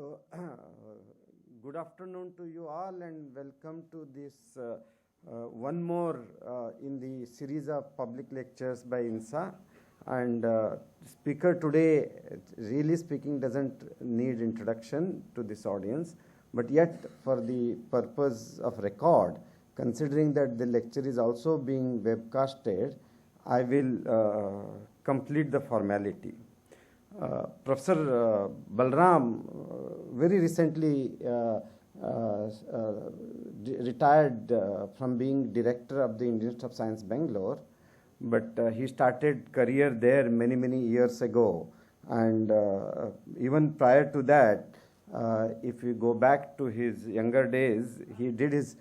So, good afternoon to you all, and welcome to this one more in the series of public lectures by INSA. And speaker today, really speaking, doesn't need introduction to this audience, but yet for the purpose of record, considering that the lecture is also being webcasted, I will complete the formality. Professor Balaram very recently retired from being director of the Indian Institute of Science, Bangalore, but he started career there many years ago. And even prior to that, if we go back to his younger days, he did his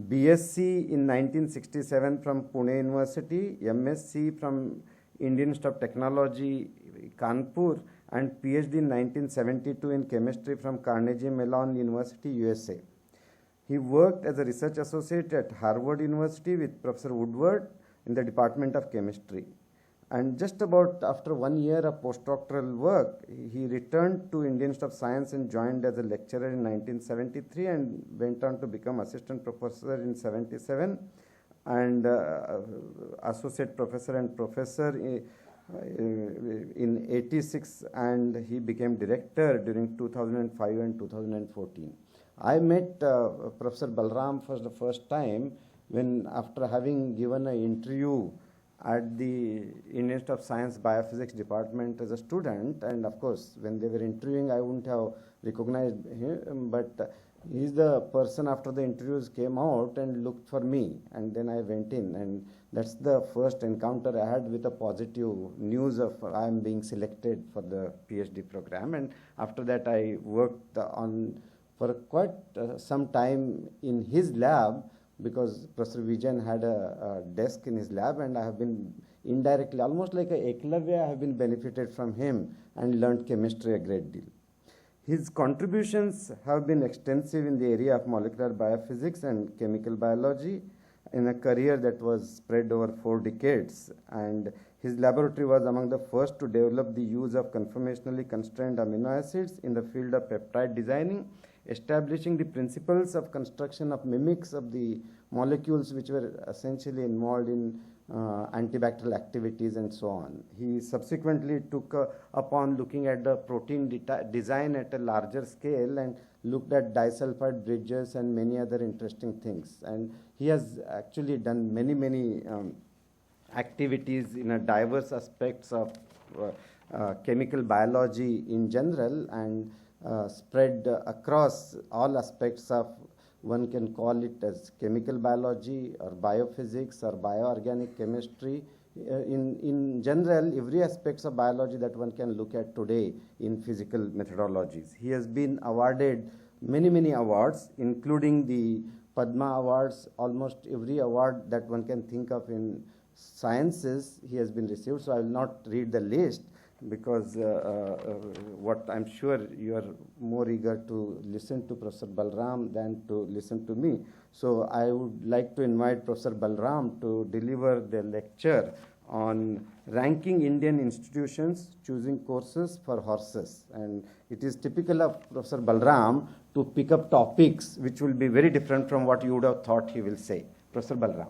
BSc in 1967 from Pune University, MSc from Indian Institute of Technology, Kanpur, and PhD in 1972 in chemistry from Carnegie Mellon University, USA. He worked as a research associate at Harvard University with Professor Woodward in the Department of Chemistry. And just about after 1 year of postdoctoral work, he returned to Indian Institute of Science and joined as a lecturer in 1973 and went on to become assistant professor in 77 and associate professor and professor in 86, and he became director during 2005 and 2014. I met Professor Balaram for the first time when, after having given an interview at the Indian Institute of Science Biophysics department as a student, and of course when they were interviewing I wouldn't have recognized him, but he's the person after the interviews came out and looked for me, and then I went in, and that's the first encounter I had with a positive news of I am being selected for the PhD program. And after that I worked on for quite some time in his lab, because Professor Vijayan had a desk in his lab, and I have been indirectly, almost like a Eklavya, I have been benefited from him and learned chemistry a great deal. His contributions have been extensive in the area of molecular biophysics and chemical biology in a career that was spread over 4 decades. And his laboratory was among the first to develop the use of conformationally constrained amino acids in the field of peptide designing, establishing the principles of construction of mimics of the molecules which were essentially involved in antibacterial activities and so on. He subsequently took upon looking at the protein design at a larger scale and looked at disulfide bridges and many other interesting things. And he has actually done many activities in a diverse aspects of chemical biology in general, and spread across all aspects of, one can call it as chemical biology or biophysics or bioorganic chemistry. In general, every aspects of biology that one can look at today in physical methodologies. He has been awarded many awards, including the Padma Awards. Almost every award that one can think of in sciences he has been received. So I will not read the list, because what I'm sure you are more eager to listen to Professor Balaram than to listen to me. So I would like to invite Professor Balaram to deliver the lecture on ranking Indian institutions, choosing courses for horses. And it is typical of Professor Balaram to pick up topics which will be very different from what you would have thought he will say. Professor Balaram.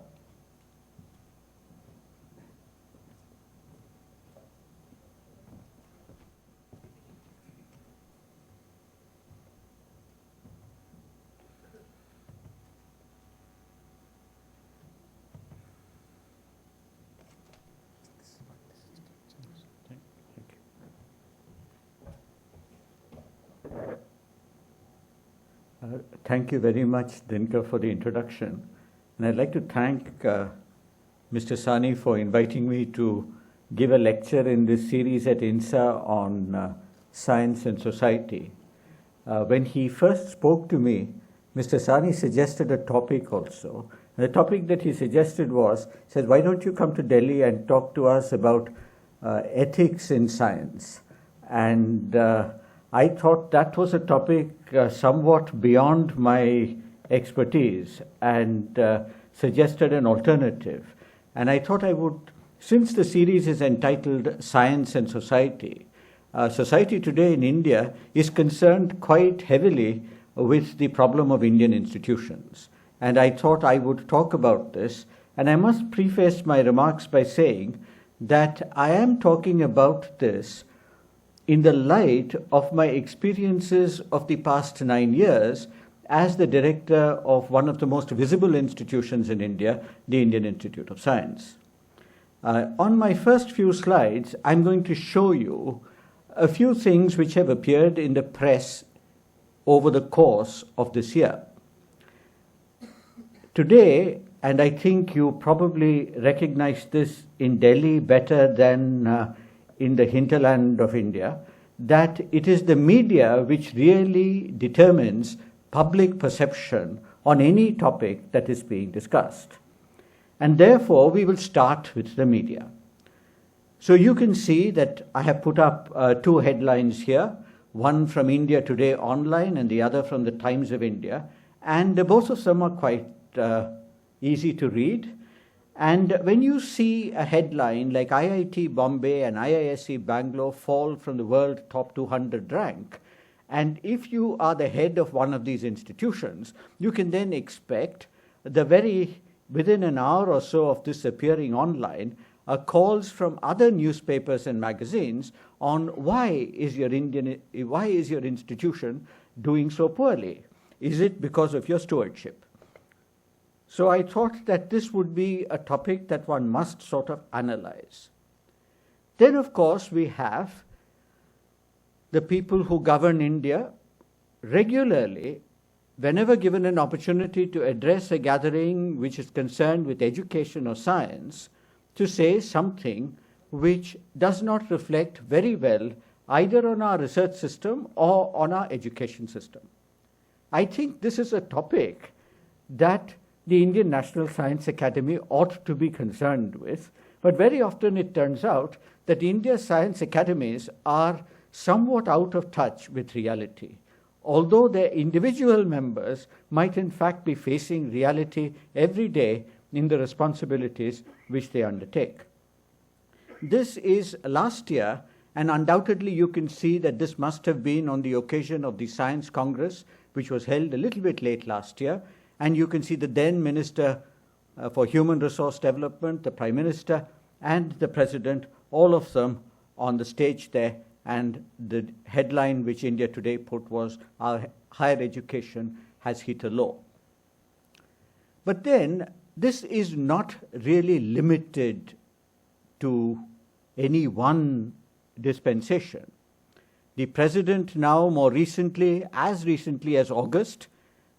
Thank you very much, Dinkar, for the introduction. And I'd like to thank Mr. Sani for inviting me to give a lecture in this series at INSA on science and society. When he first spoke to me, Mr. Sani suggested a topic also. And the topic that he suggested was, said, why don't you come to Delhi and talk to us about ethics in science? And I thought that was a topic somewhat beyond my expertise, and suggested an alternative. And I thought I would, since the series is entitled Science and Society, society today in India is concerned quite heavily with the problem of Indian institutions. And I thought I would talk about this. And I must preface my remarks by saying that I am talking about this in the light of my experiences of the past 9 years as the director of one of the most visible institutions in India, the Indian Institute of Science. On my first few slides, I'm going to show you a few things which have appeared in the press over the course of this year. Today, and I think you probably recognize this in Delhi better than in the hinterland of India, that it is the media which really determines public perception on any topic that is being discussed. And therefore, we will start with the media. So you can see that I have put up two headlines here, one from India Today Online and the other from the Times of India. And both of them are quite easy to read. And when you see a headline like IIT Bombay and IISc Bangalore fall from the world top 200 rank, and if you are the head of one of these institutions, you can then expect within an hour or so of this appearing online, calls from other newspapers and magazines on why is your institution doing so poorly? Is it because of your stewardship? So I thought that this would be a topic that one must sort of analyze. Then, of course, we have the people who govern India regularly, whenever given an opportunity to address a gathering which is concerned with education or science, to say something which does not reflect very well either on our research system or on our education system. I think this is a topic that the Indian National Science Academy ought to be concerned with, but very often it turns out that India's science academies are somewhat out of touch with reality, although their individual members might in fact be facing reality every day in the responsibilities which they undertake. This is last year, and undoubtedly you can see that this must have been on the occasion of the Science Congress, which was held a little bit late last year, and you can see the then Minister for Human Resource Development, the Prime Minister, and the President, all of them on the stage there, and the headline which India Today put was, "Our higher education has hit a low." But then, this is not really limited to any one dispensation. The President now, more recently as August,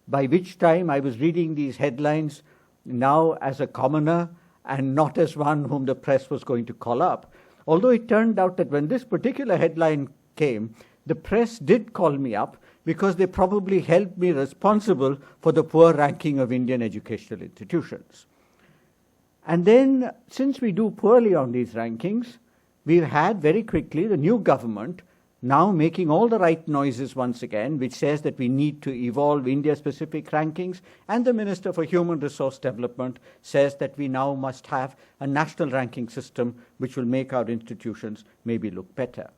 by which time I was reading these headlines now as a commoner and not as one whom the press was going to call up. Although it turned out that when this particular headline came, the press did call me up because they probably held me responsible for the poor ranking of Indian educational institutions. And then, since we do poorly on these rankings, we've had very quickly the new government now making all the right noises once again, which says that we need to evolve India-specific rankings, and the Minister for Human Resource Development says that we now must have a national ranking system which will make our institutions maybe look better.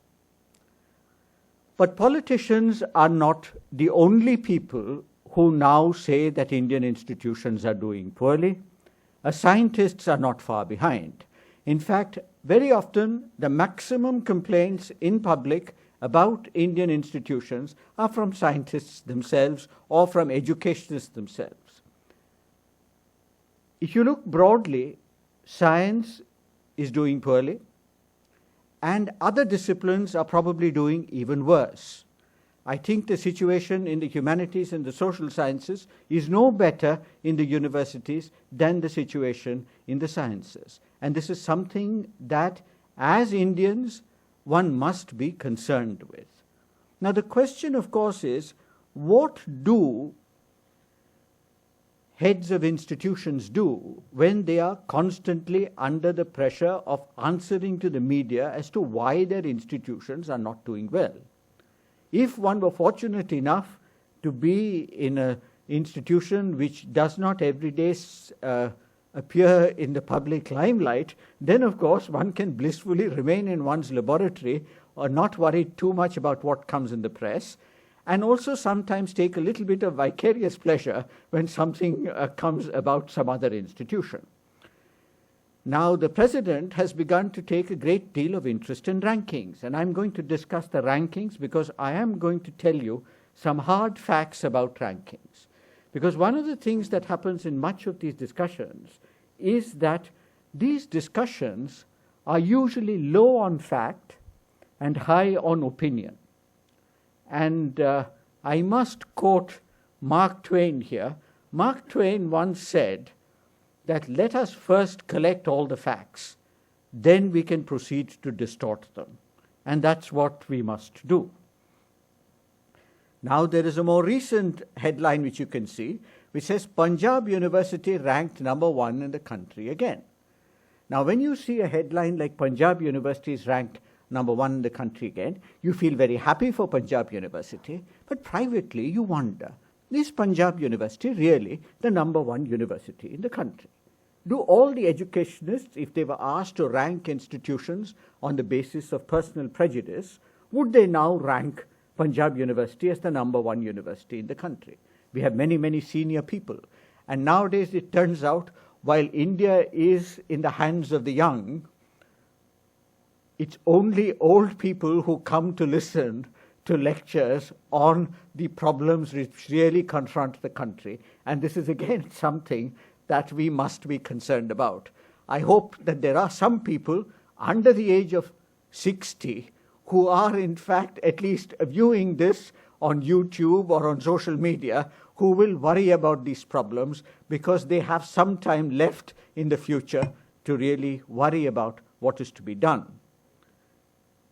But politicians are not the only people who now say that Indian institutions are doing poorly. Scientists are not far behind. In fact, very often the maximum complaints in public about Indian institutions are from scientists themselves or from educationists themselves. If you look broadly, science is doing poorly, and other disciplines are probably doing even worse. I think the situation in the humanities and the social sciences is no better in the universities than the situation in the sciences. And this is something that, as Indians, one must be concerned with. Now, the question, of course, is what do heads of institutions do when they are constantly under the pressure of answering to the media as to why their institutions are not doing well? If one were fortunate enough to be in an institution which does not every day appear in the public limelight, then of course one can blissfully remain in one's laboratory or not worry too much about what comes in the press, and also sometimes take a little bit of vicarious pleasure when something comes about some other institution. Now, the president has begun to take a great deal of interest in rankings, and I'm going to discuss the rankings because I am going to tell you some hard facts about rankings. Because one of the things that happens in much of these discussions is that these discussions are usually low on fact and high on opinion. And I must quote Mark Twain here. Mark Twain once said that let us first collect all the facts, then we can proceed to distort them. And that's what we must do. Now there is a more recent headline which you can see, which says Punjab University ranked number 1 in the country again. Now when you see a headline like Punjab University is ranked number 1 in the country again, you feel very happy for Punjab University, but privately you wonder, is Punjab University really the number 1 university in the country? Do all the educationists, if they were asked to rank institutions on the basis of personal prejudice, would they now rank Punjab University as the number 1 university in the country? We have many, many senior people. And nowadays it turns out, while India is in the hands of the young, it's only old people who come to listen to lectures on the problems which really confront the country. And this is again something that we must be concerned about. I hope that there are some people under the age of 60 who are in fact at least viewing this on YouTube or on social media who will worry about these problems because they have some time left in the future to really worry about what is to be done.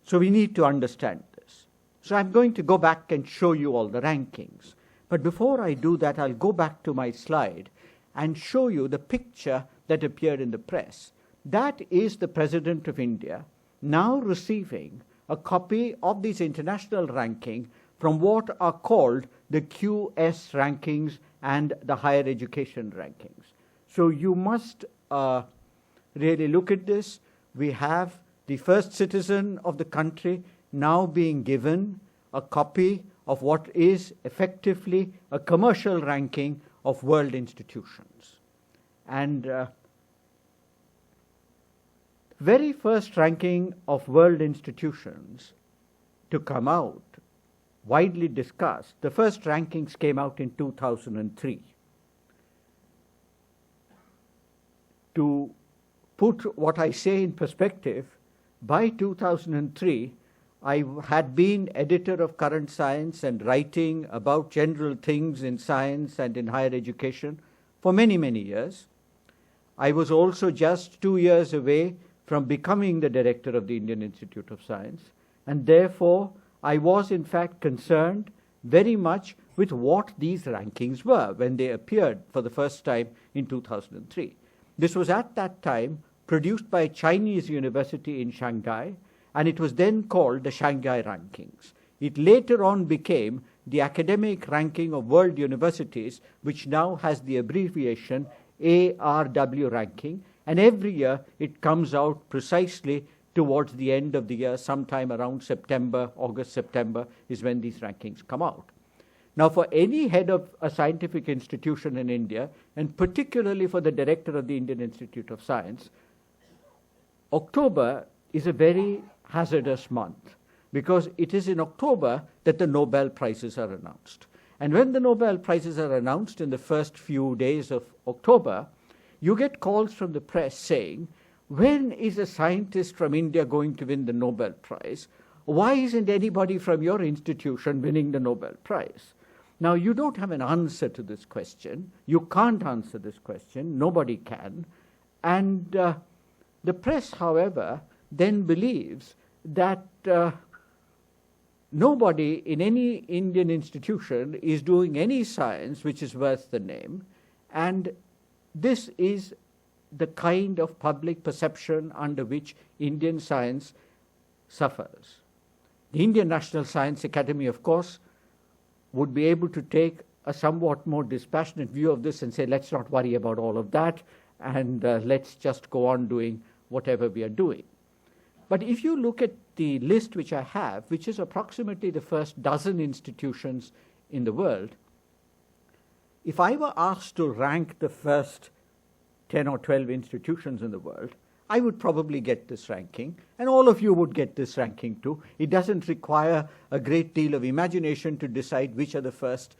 So we need to understand this. So I'm going to go back and show you all the rankings. But before I do that, I'll go back to my slide and show you the picture that appeared in the press. That is the President of India now receiving a copy of these international ranking from what are called the QS rankings and the higher education rankings. So you must really look at this. We have the first citizen of the country now being given a copy of what is effectively a commercial ranking of world institutions. And very first ranking of world institutions to come out, widely discussed, the first rankings came out in 2003. To put what I say in perspective, by 2003, I had been editor of Current Science and writing about general things in science and in higher education for many, many years. I was also just 2 years away from becoming the director of the Indian Institute of Science, and therefore I was in fact concerned very much with what these rankings were when they appeared for the first time in 2003. This was at that time produced by a Chinese university in Shanghai, and it was then called the Shanghai rankings. It later on became the academic ranking of world universities, which now has the abbreviation ARW ranking, and every year it comes out precisely towards the end of the year, sometime around September, August, September is when these rankings come out. Now, for any head of a scientific institution in India, and particularly for the director of the Indian Institute of Science, October is a very hazardous month because it is in October that the Nobel Prizes are announced. And when the Nobel Prizes are announced in the first few days of October, you get calls from the press saying, when is a scientist from India going to win the Nobel Prize? Why isn't anybody from your institution winning the Nobel Prize? Now, you don't have an answer to this question. You can't answer this question. Nobody can. And the press, however, then believes that nobody in any Indian institution is doing any science which is worth the name, and this is the kind of public perception under which Indian science suffers. The Indian National Science Academy, of course, would be able to take a somewhat more dispassionate view of this and say, let's not worry about all of that, and let's just go on doing whatever we are doing. But if you look at the list which I have, which is approximately the first dozen institutions in the world, if I were asked to rank the first 10 or 12 institutions in the world, I would probably get this ranking, and all of you would get this ranking too. It doesn't require a great deal of imagination to decide which are the first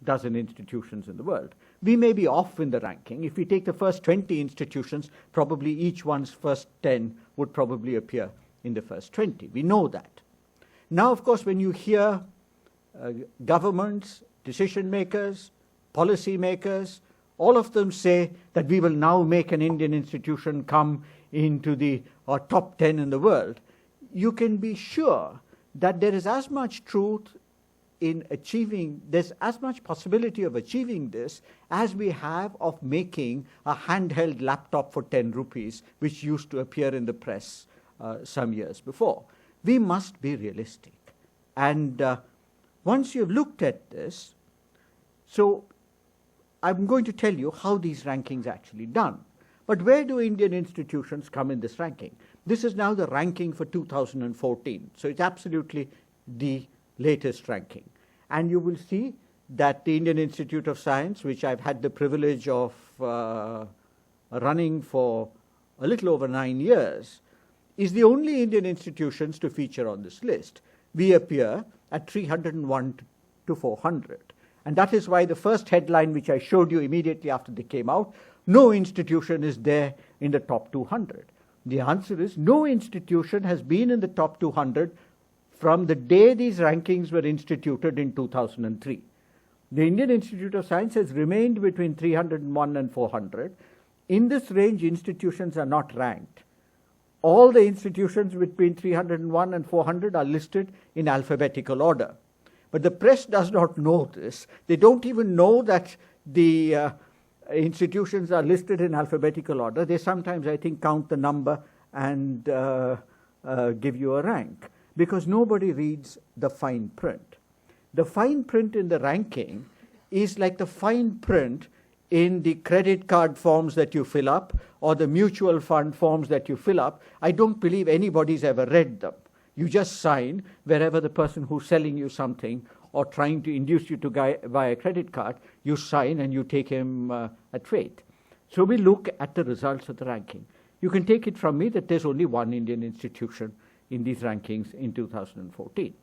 dozen institutions in the world. We may be off in the ranking. If we take the first 20 institutions, probably each one's first 10 would probably appear in the first 20. We know that. Now, of course, when you hear governments, decision makers, policy makers, all of them say that we will now make an Indian institution come into the top 10 in the world, you can be sure that there is as much truth in achieving, there's as much possibility of achieving this as we have of making a handheld laptop for 10 rupees, which used to appear in the press some years before. We must be realistic. And once you've looked at this, so I'm going to tell you how these rankings are actually done. But where do Indian institutions come in this ranking? This is now the ranking for 2014. So it's absolutely the latest ranking. And you will see that the Indian Institute of Science, which I've had the privilege of running for a little over 9 years, is the only Indian institutions to feature on this list. We appear at 301 to 400. And that is why the first headline, which I showed you immediately after they came out, no institution is there in the top 200. The answer is no institution has been in the top 200 from the day these rankings were instituted in 2003. The Indian Institute of Science has remained between 301 and 400. In this range, institutions are not ranked. All the institutions between 301 and 400 are listed in alphabetical order. But the press does not know this. They don't even know that the institutions are listed in alphabetical order. They sometimes, I think, count the number and give you a rank, because nobody reads the fine print. The fine print in the ranking is like the fine print in the credit card forms that you fill up or the mutual fund forms that you fill up. I don't believe anybody's ever read them. You just sign wherever the person who's selling you something or trying to induce you to buy a credit card, you sign and you take him at faith. So we look at the results of the ranking. You can take it from me that there's only one Indian institution in these rankings in 2014.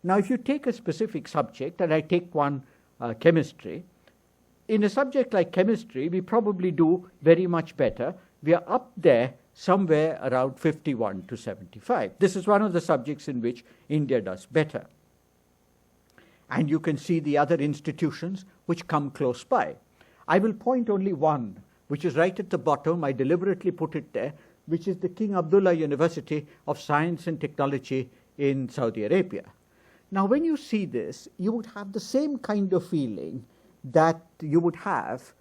Now, if you take a specific subject, and I take one, chemistry, in a subject like chemistry, we probably do very much better. We are up there somewhere around 51 to 75. This is one of the subjects in which India does better. And you can see the other institutions which come close by. I will point only one, which is right at the bottom. I deliberately put it there, which is the King Abdullah University of Science and Technology in Saudi Arabia. Now, when you see this, you would have the same kind of feeling that you would have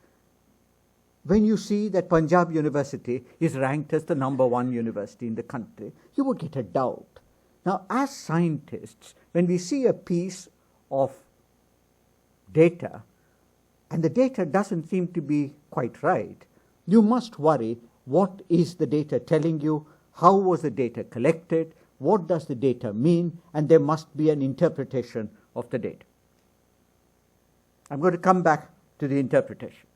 when you see that Punjab University is ranked as the #1 university in the country. You would get a doubt. Now, as scientists, when we see a piece of data and the data doesn't seem to be quite right, you must worry, what is the data telling you? How was the data collected? What does the data mean? And there must be an interpretation of the data. I'm going to come back to the interpretation.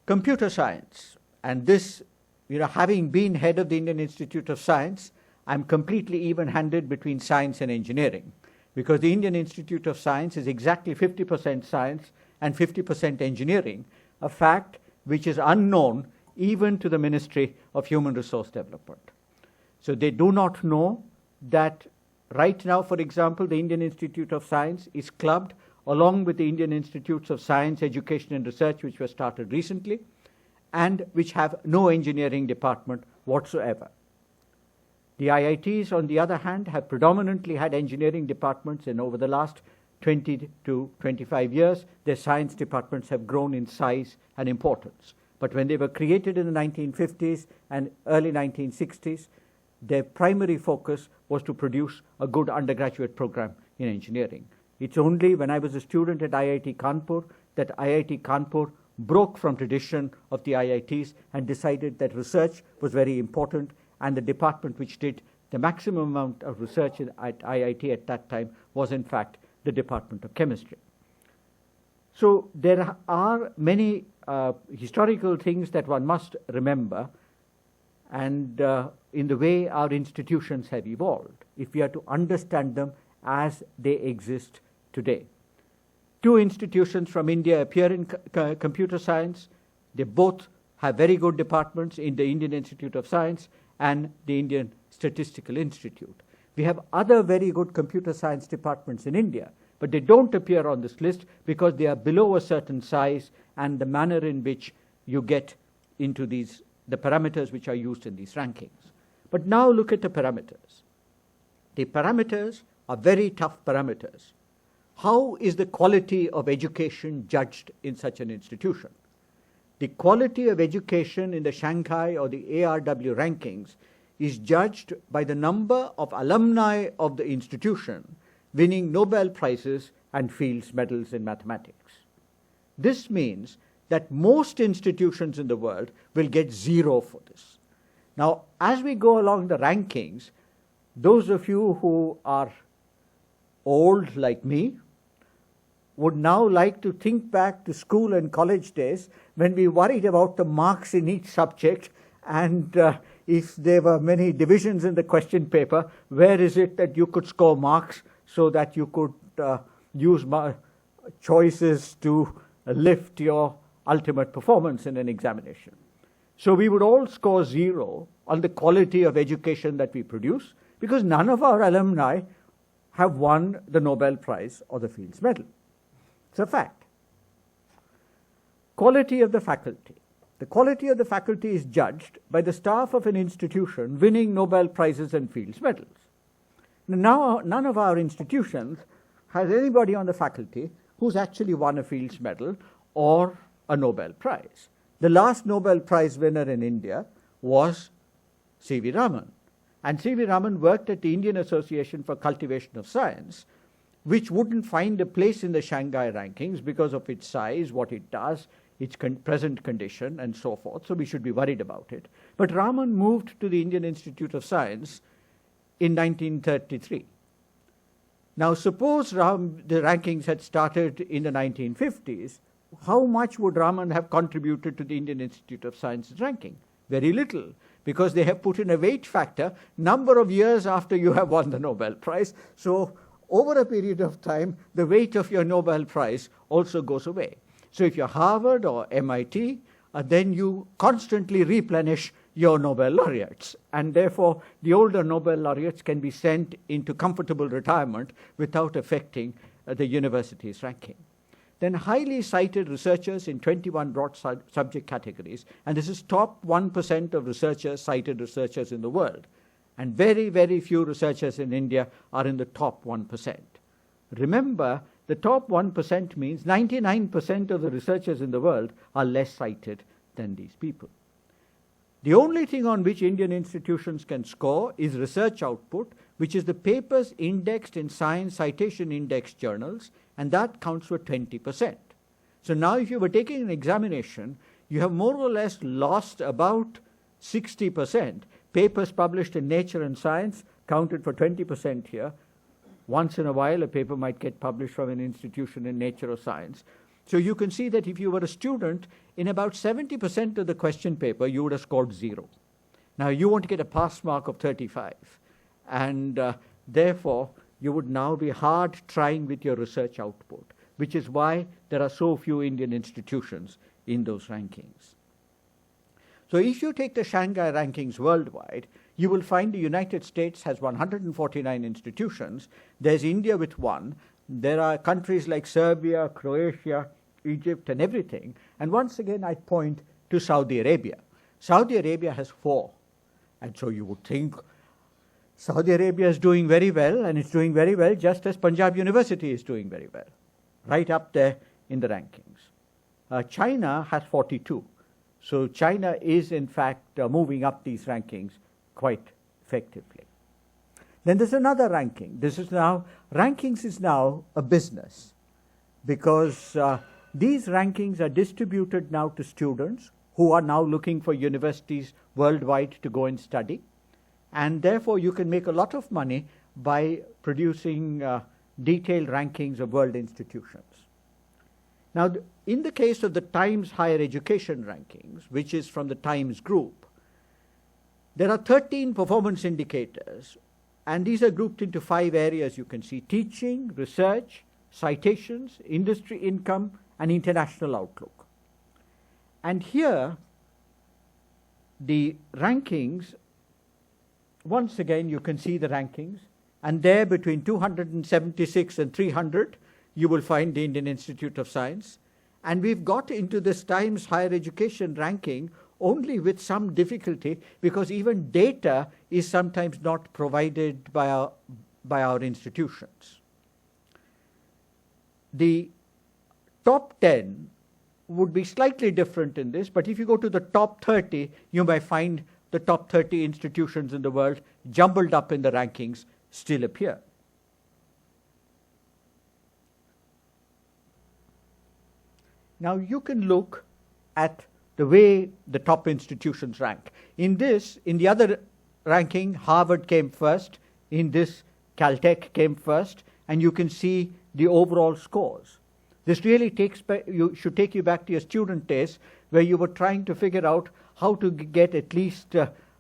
Computer science, and this, having been head of the Indian Institute of Science, I'm completely even-handed between science and engineering, because the Indian Institute of Science is exactly 50% science and 50% engineering, a fact which is unknown even to the Ministry of Human Resource Development. So they do not know that right now, for example, the Indian Institute of Science is clubbed along with the Indian Institutes of Science, Education and Research, which were started recently, and which have no engineering department whatsoever. The IITs, on the other hand, have predominantly had engineering departments, and over the last 20 to 25 years, their science departments have grown in size and importance. But when they were created in the 1950s and early 1960s, their primary focus was to produce a good undergraduate program in engineering. It's only when I was a student at IIT Kanpur that IIT Kanpur broke from tradition of the IITs and decided that research was very important and the department which did the maximum amount of research at IIT at that time was in fact the Department of Chemistry. So there are many historical things that one must remember, and in the way our institutions have evolved, if we are to understand them as they exist today. Two institutions from India appear in computer science. They both have very good departments in the Indian Institute of Science and the Indian Statistical Institute. We have other very good computer science departments in India, but they don't appear on this list because they are below a certain size and the manner in which you get into the parameters which are used in these rankings. But now look at the parameters. The parameters are very tough parameters. How is the quality of education judged in such an institution? The quality of education in the Shanghai or the ARW rankings is judged by the number of alumni of the institution winning Nobel Prizes and Fields Medals in mathematics. This means that most institutions in the world will get 0 for this. Now, as we go along the rankings, those of you who are old like me would now like to think back to school and college days when we worried about the marks in each subject, and if there were many divisions in the question paper, where is it that you could score marks so that you could use choices to lift your ultimate performance in an examination. So we would all score 0 on the quality of education that we produce because none of our alumni have won the Nobel Prize or the Fields Medal. It's a fact. Quality of the faculty. The quality of the faculty is judged by the staff of an institution winning Nobel Prizes and Fields Medals. Now, none of our institutions has anybody on the faculty who's actually won a Fields Medal or a Nobel Prize. The last Nobel Prize winner in India was C.V. Raman. And C.V. Raman worked at the Indian Association for Cultivation of Science, which wouldn't find a place in the Shanghai rankings because of its size, what it does, its present condition, and so forth. So we should be worried about it. But Raman moved to the Indian Institute of Science in 1933. Now, suppose the rankings had started in the 1950s, how much would Raman have contributed to the Indian Institute of Science's ranking? Very little, because they have put in a weight factor number of years after you have won the Nobel Prize. So over a period of time, the weight of your Nobel Prize also goes away. So if you're Harvard or MIT, then you constantly replenish your Nobel laureates. And therefore, the older Nobel laureates can be sent into comfortable retirement without affecting the university's ranking. Then highly cited researchers in 21 broad subject categories, and this is top 1% of researchers, cited researchers in the world. And very, very few researchers in India are in the top 1%. Remember, the top 1% means 99% of the researchers in the world are less cited than these people. The only thing on which Indian institutions can score is research output, which is the papers indexed in science citation index journals, and that counts for 20%. So now if you were taking an examination, you have more or less lost about 60%. Papers published in Nature and Science counted for 20% here. Once in a while, a paper might get published from an institution in Nature or Science. So you can see that if you were a student, in about 70% of the question paper, you would have scored 0. Now, you want to get a pass mark of 35. And therefore, you would now be hard trying with your research output, which is why there are so few Indian institutions in those rankings. So if you take the Shanghai rankings worldwide, you will find the United States has 149 institutions. There's India with 1. There are countries like Serbia, Croatia, Egypt, and everything. And once again, I point to Saudi Arabia. Saudi Arabia has 4. And so you would think Saudi Arabia is doing very well, and it's doing very well just as Punjab University is doing very well, right up there in the rankings. China has 42. So China is, in fact, moving up these rankings quite effectively. Then there's another ranking. Rankings is now a business because these rankings are distributed now to students who are now looking for universities worldwide to go and study. and therefore you can make a lot of money by producing detailed rankings of world institutions. Now, in the case of the Times Higher Education Rankings, which is from the Times Group, there are 13 performance indicators, and these are grouped into 5 areas you can see: teaching, research, citations, industry income, and international outlook. And here, the rankings, once again, you can see the rankings, and there between 276 and 300, you will find the Indian Institute of Science. And we've got into this Times Higher Education ranking only with some difficulty, because even data is sometimes not provided by our institutions. The top 10 would be slightly different in this, but if you go to the top 30, you may find the top 30 institutions in the world jumbled up in the rankings still appear. Now you can look at the way the top institutions rank. In the other ranking, Harvard came first. In this, Caltech came first, and you can see the overall scores. This really should take you back to your student days, where you were trying to figure out how to get at least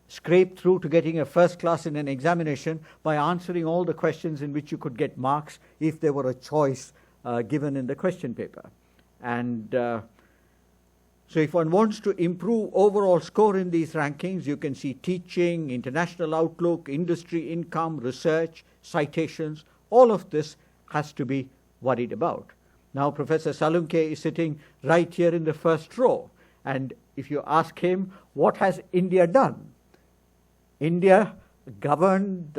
scrape through to getting a first class in an examination by answering all the questions in which you could get marks if there were a choice given in the question paper. And so if one wants to improve overall score in these rankings, you can see teaching, international outlook, industry income, research, citations. All of this has to be worried about. Now, Professor Salunke is sitting right here in the first row. And if you ask him, what has India done? India, governed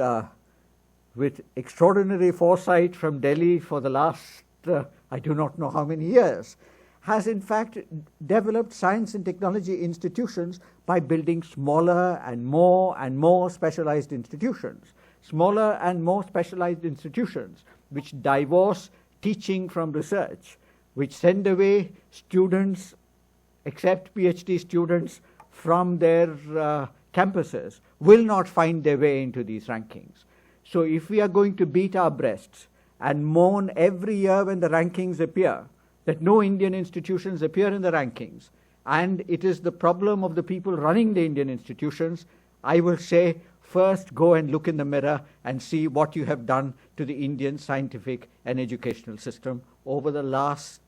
with extraordinary foresight from Delhi for the last, I do not know how many years, has in fact developed science and technology institutions by building smaller and more specialized institutions. Smaller and more specialized institutions which divorce teaching from research, which send away students, except PhD students, from their campuses, will not find their way into these rankings. So if we are going to beat our breasts and moan every year when the rankings appear, that no Indian institutions appear in the rankings, and it is the problem of the people running the Indian institutions, I will say, first go and look in the mirror and see what you have done to the Indian scientific and educational system over the last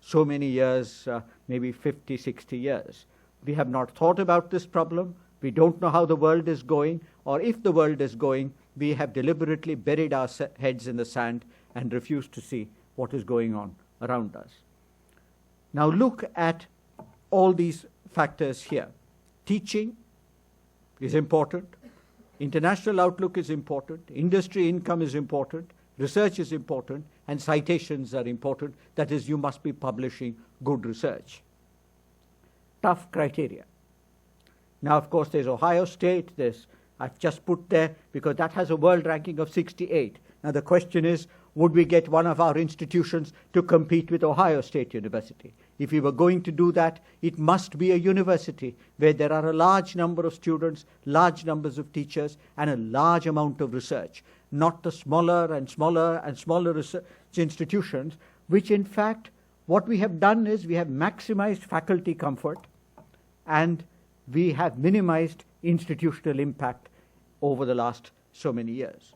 so many years, maybe 50, 60 years. We have not thought about this problem. We don't know how the world is going, or if the world is going, we have deliberately buried our heads in the sand and refused to see what is going on around us. Now look at all these factors here. Teaching is important. International outlook is important. Industry income is important. Research is important. And citations are important. That is, you must be publishing good research. Tough criteria. Now, of course, there's Ohio State. I've just put there because that has a world ranking of 68. Now, the question is, would we get one of our institutions to compete with Ohio State University? If we were going to do that, it must be a university where there are a large number of students, large numbers of teachers, and a large amount of research, not the smaller and smaller and smaller research institutions, which in fact, what we have done is we have maximized faculty comfort and we have minimized institutional impact over the last so many years.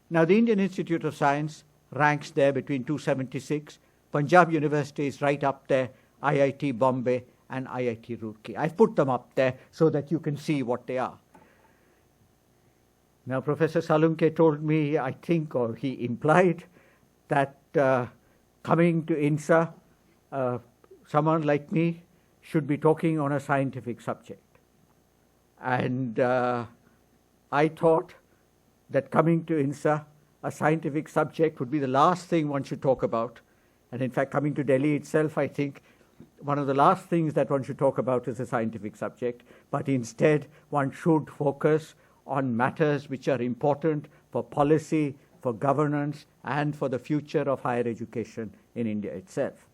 Now, the Indian Institute of Science ranks there between 276. Punjab University is right up there, IIT Bombay and IIT Roorkee. I've put them up there so that you can see what they are. Now, Professor Salunke told me, I think, or he implied, that coming to INSA, someone like me should be talking on a scientific subject. And I thought that coming to INSA, a scientific subject would be the last thing one should talk about. And in fact, coming to Delhi itself, I think one of the last things that one should talk about is a scientific subject. But instead, one should focus on matters which are important for policy, for governance, and for the future of higher education in India itself.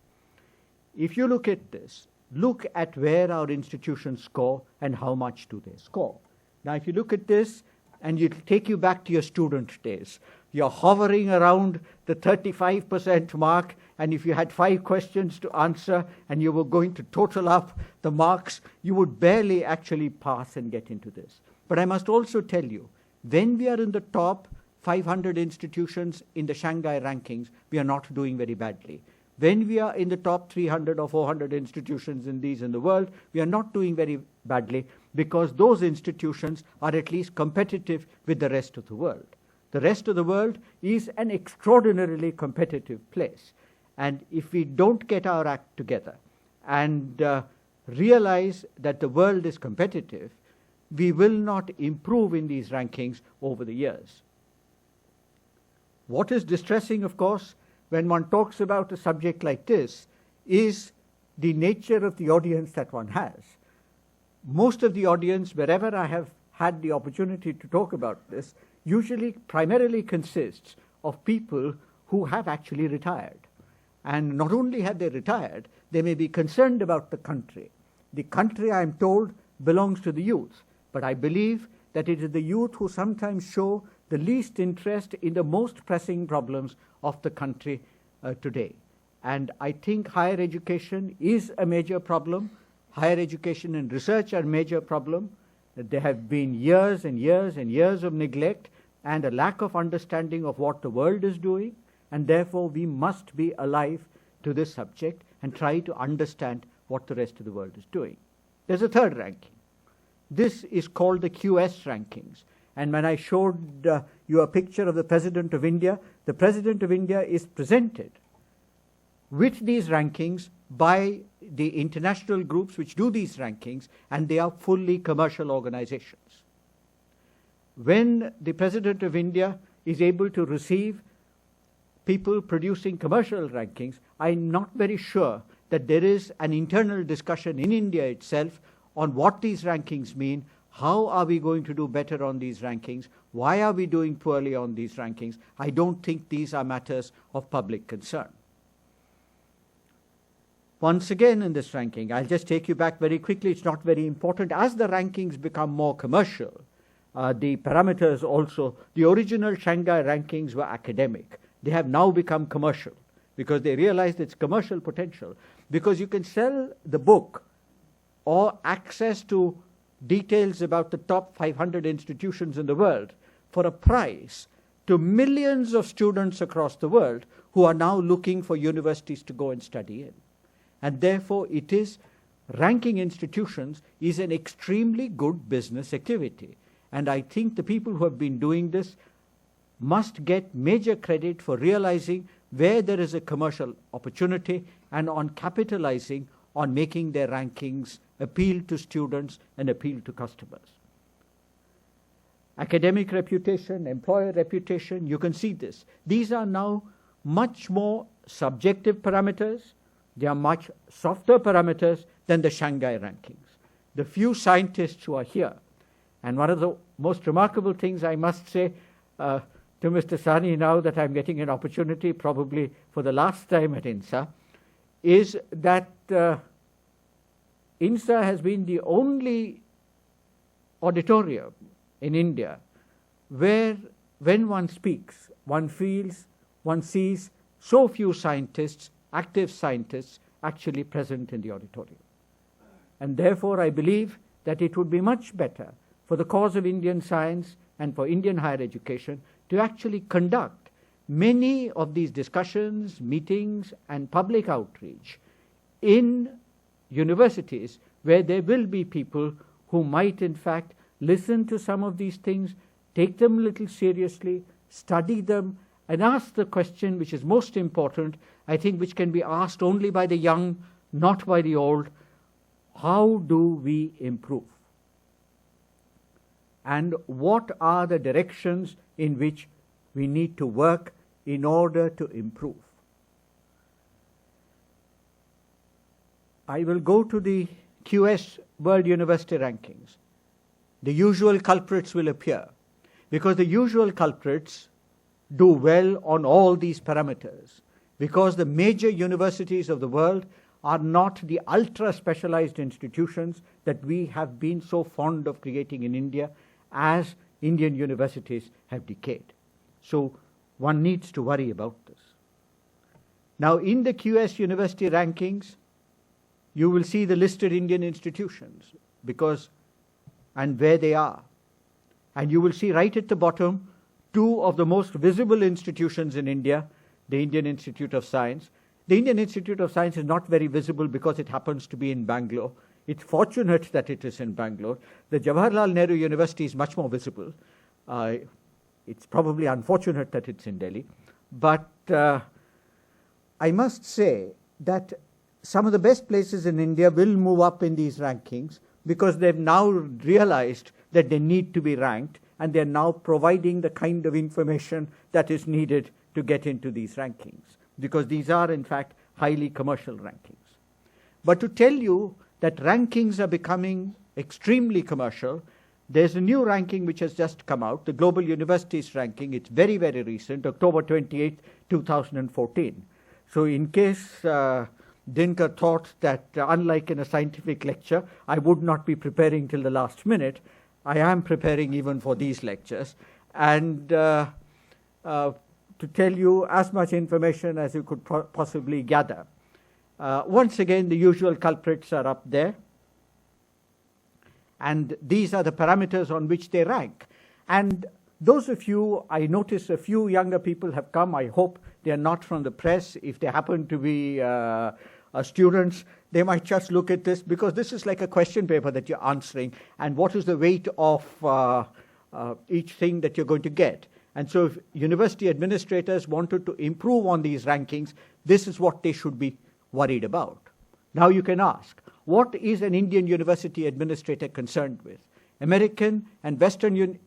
If you look at this, look at where our institutions score and how much do they score. Now, if you look at this, and it'll take you back to your student days. You're hovering around the 35% mark, and if you had 5 questions to answer and you were going to total up the marks, you would barely actually pass and get into this. But I must also tell you, when we are in the top 500 institutions in the Shanghai rankings, we are not doing very badly. When we are in the top 300 or 400 institutions in the world, we are not doing very badly, because those institutions are at least competitive with the rest of the world. The rest of the world is an extraordinarily competitive place. And if we don't get our act together and realize that the world is competitive, we will not improve in these rankings over the years. What is distressing, of course, when one talks about a subject like this, is the nature of the audience that one has. Most of the audience, wherever I have had the opportunity to talk about this, usually primarily consists of people who have actually retired. And not only have they retired, they may be concerned about the country. The country, I am told, belongs to the youth. But I believe that it is the youth who sometimes show the least interest in the most pressing problems of the country today. And I think higher education is a major problem. Higher education and research are a major problem. There have been years and years and years of neglect and a lack of understanding of what the world is doing, and therefore we must be alive to this subject and try to understand what the rest of the world is doing. There's a third ranking. This is called the QS rankings. And when I showed you a picture of the President of India, the President of India is presented with these rankings by the international groups which do these rankings, and they are fully commercial organizations. When the President of India is able to receive people producing commercial rankings, I'm not very sure that there is an internal discussion in India itself on what these rankings mean, how are we going to do better on these rankings, why are we doing poorly on these rankings. I don't think these are matters of public concern. Once again in this ranking, I'll just take you back very quickly, it's not very important. As the rankings become more commercial, the parameters also, the original Shanghai rankings were academic. They have now become commercial because they realized its commercial potential. Because you can sell the book or access to details about the top 500 institutions in the world for a price to millions of students across the world who are now looking for universities to go and study in. And therefore it is, ranking institutions is an extremely good business activity. And I think the people who have been doing this must get major credit for realizing where there is a commercial opportunity and on capitalizing on making their rankings appeal to students and appeal to customers. Academic reputation, employer reputation, you can see this. These are now much more subjective parameters. They are much softer parameters than the Shanghai rankings. The few scientists who are here, and one of the most remarkable things I must say to Mr. Sani now that I'm getting an opportunity, probably for the last time at INSA, is that INSA has been the only auditorium in India where when one speaks, one feels, one sees so few scientists, active scientists, actually present in the auditorium. And therefore I believe that it would be much better for the cause of Indian science and for Indian higher education to actually conduct many of these discussions, meetings, and public outreach in universities where there will be people who might in fact listen to some of these things, take them a little seriously, study them, and ask the question which is most important, I think, which can be asked only by the young, not by the old: how do we improve? And what are the directions in which we need to work in order to improve? I will go to the QS World University Rankings. The usual culprits will appear, because the usual culprits do well on all these parameters, because the major universities of the world are not the ultra-specialized institutions that we have been so fond of creating in India, as Indian universities have decayed. So one needs to worry about this. Now, in the QS university rankings, you will see the listed Indian institutions and where they are. And you will see right at the bottom, two of the most visible institutions in India, the Indian Institute of Science. The Indian Institute of Science is not very visible because it happens to be in Bangalore. It's fortunate that it is in Bangalore. The Jawaharlal Nehru University is much more visible. It's probably unfortunate that it's in Delhi. But I must say that some of the best places in India will move up in these rankings because they've now realized that they need to be ranked, and they're now providing the kind of information that is needed to get into these rankings, because these are, in fact, highly commercial rankings. But to tell you that rankings are becoming extremely commercial, there's a new ranking which has just come out, the Global Universities ranking. It's very, very recent, October 28, 2014. So in case Dinkar thought that, unlike in a scientific lecture, I would not be preparing till the last minute, I am preparing even for these lectures. And to tell you as much information as you could possibly gather. Once again, the usual culprits are up there. And these are the parameters on which they rank. And those of you, I notice a few younger people have come. I hope they are not from the press. If they happen to be students, they might just look at this, because this is like a question paper that you're answering, and what is the weight of each thing that you're going to get. And so if university administrators wanted to improve on these rankings, this is what they should be worried about. Now you can ask, what is an Indian university administrator concerned with? American and Western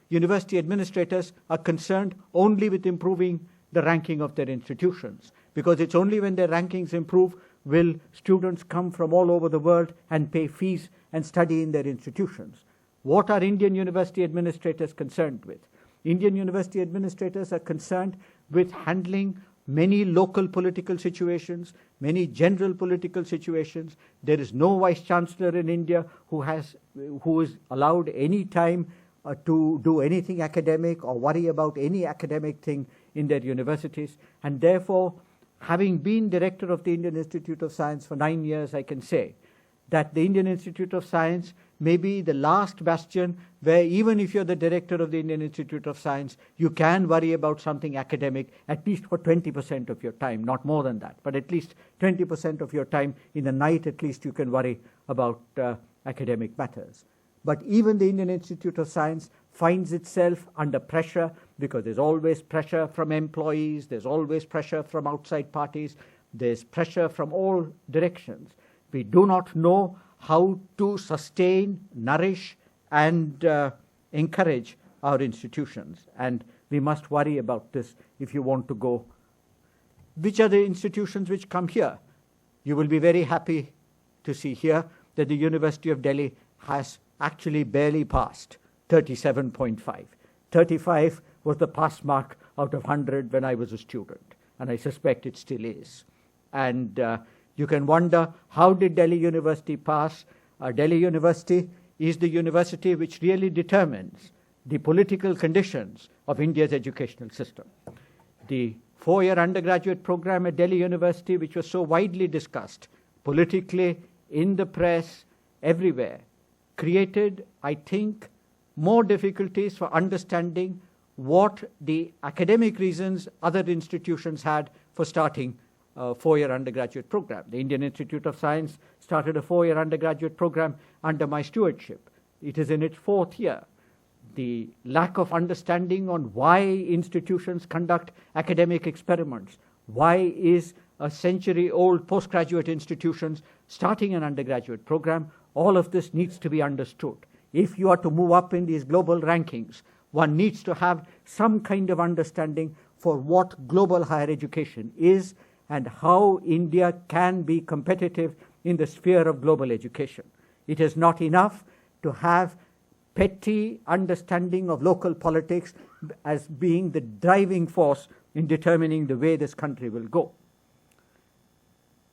university administrators are concerned only with improving the ranking of their institutions, because it's only when their rankings improve will students come from all over the world and pay fees and study in their institutions. What are Indian university administrators concerned with? Indian university administrators are concerned with handling many local political situations, many general political situations. There is no vice chancellor in India who is allowed any time to do anything academic or worry about any academic thing in their universities. And therefore, having been director of the Indian Institute of Science for 9 years, I can say that the Indian Institute of Science may be the last bastion where, even if you're the director of the Indian Institute of Science, you can worry about something academic, at least for 20% of your time, not more than that, but at least 20% of your time. In the night, at least you can worry about academic matters. But even the Indian Institute of Science finds itself under pressure, because there's always pressure from employees, there's always pressure from outside parties, there's pressure from all directions. We do not know how to sustain, nourish, and encourage our institutions. And we must worry about this if you want to go. Which are the institutions which come here? You will be very happy to see here that the University of Delhi has actually barely passed 37.5. 35 was the pass mark out of 100 when I was a student, and I suspect it still is. And you can wonder, how did Delhi University pass? Delhi University is the university which really determines the political conditions of India's educational system. The 4-year undergraduate program at Delhi University, which was so widely discussed politically, in the press, everywhere, created, I think, more difficulties for understanding what the academic reasons other institutions had for starting a 4-year undergraduate program. The Indian Institute of Science started a 4-year undergraduate program under my stewardship. It is in its 4th year. The lack of understanding on why institutions conduct academic experiments, why is a century-old postgraduate institutions starting an undergraduate program, all of this needs to be understood. If you are to move up in these global rankings, one needs to have some kind of understanding for what global higher education is and how India can be competitive in the sphere of global education. It is not enough to have petty understanding of local politics as being the driving force in determining the way this country will go.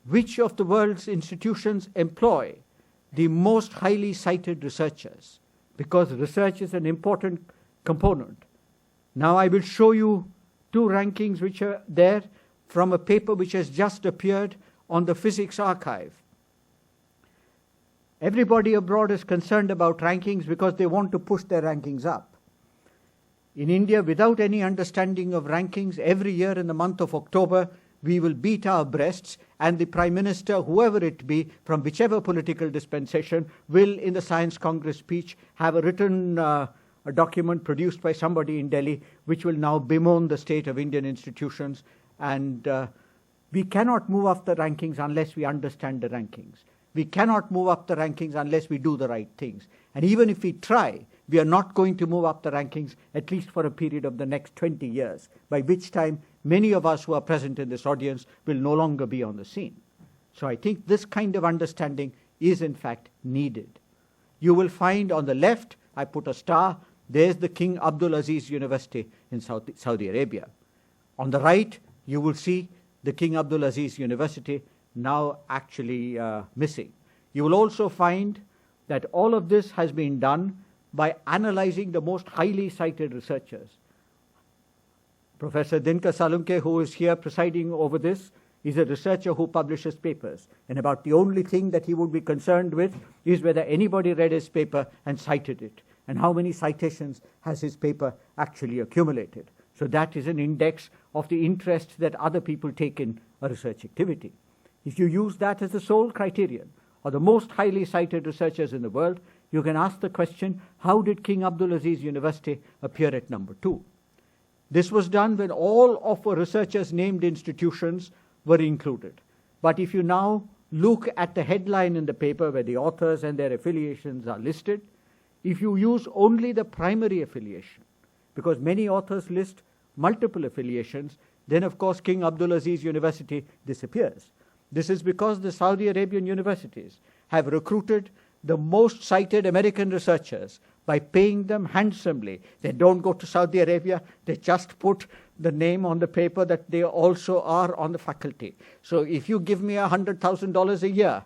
Which of the world's institutions employ the most highly cited researchers? Because research is an important component. Now I will show you two rankings which are there from a paper which has just appeared on the Physics Archive. Everybody abroad is concerned about rankings because they want to push their rankings up. In India, without any understanding of rankings, every year in the month of October, we will beat our breasts, and the Prime Minister, whoever it be, from whichever political dispensation, will, in the Science Congress speech, have a written a document produced by somebody in Delhi, which will now bemoan the state of Indian institutions. And we cannot move up the rankings unless we understand the rankings. We cannot move up the rankings unless we do the right things. And even if we try, we are not going to move up the rankings, at least for a period of the next 20 years, by which time many of us who are present in this audience will no longer be on the scene. So I think this kind of understanding is in fact needed. You will find on the left, I put a star, there's the King Abdulaziz University in Saudi Arabia. On the right, you will see the King Abdulaziz University now actually missing. You will also find that all of this has been done by analyzing the most highly cited researchers. Professor Dinkar Salunke, who is here presiding over this, is a researcher who publishes papers. And about the only thing that he would be concerned with is whether anybody read his paper and cited it, and how many citations has his paper actually accumulated. So that is an index of the interest that other people take in a research activity. If you use that as the sole criterion, or the most highly cited researchers in the world, you can ask the question, how did King Abdulaziz University appear at number 2? This was done when all of a researchers' named institutions were included. But if you now look at the headline in the paper where the authors and their affiliations are listed, if you use only the primary affiliation, because many authors list multiple affiliations, then of course King Abdulaziz University disappears. This is because the Saudi Arabian universities have recruited the most cited American researchers by paying them handsomely. They don't go to Saudi Arabia, they just put the name on the paper that they also are on the faculty. So if you give me $100,000 a year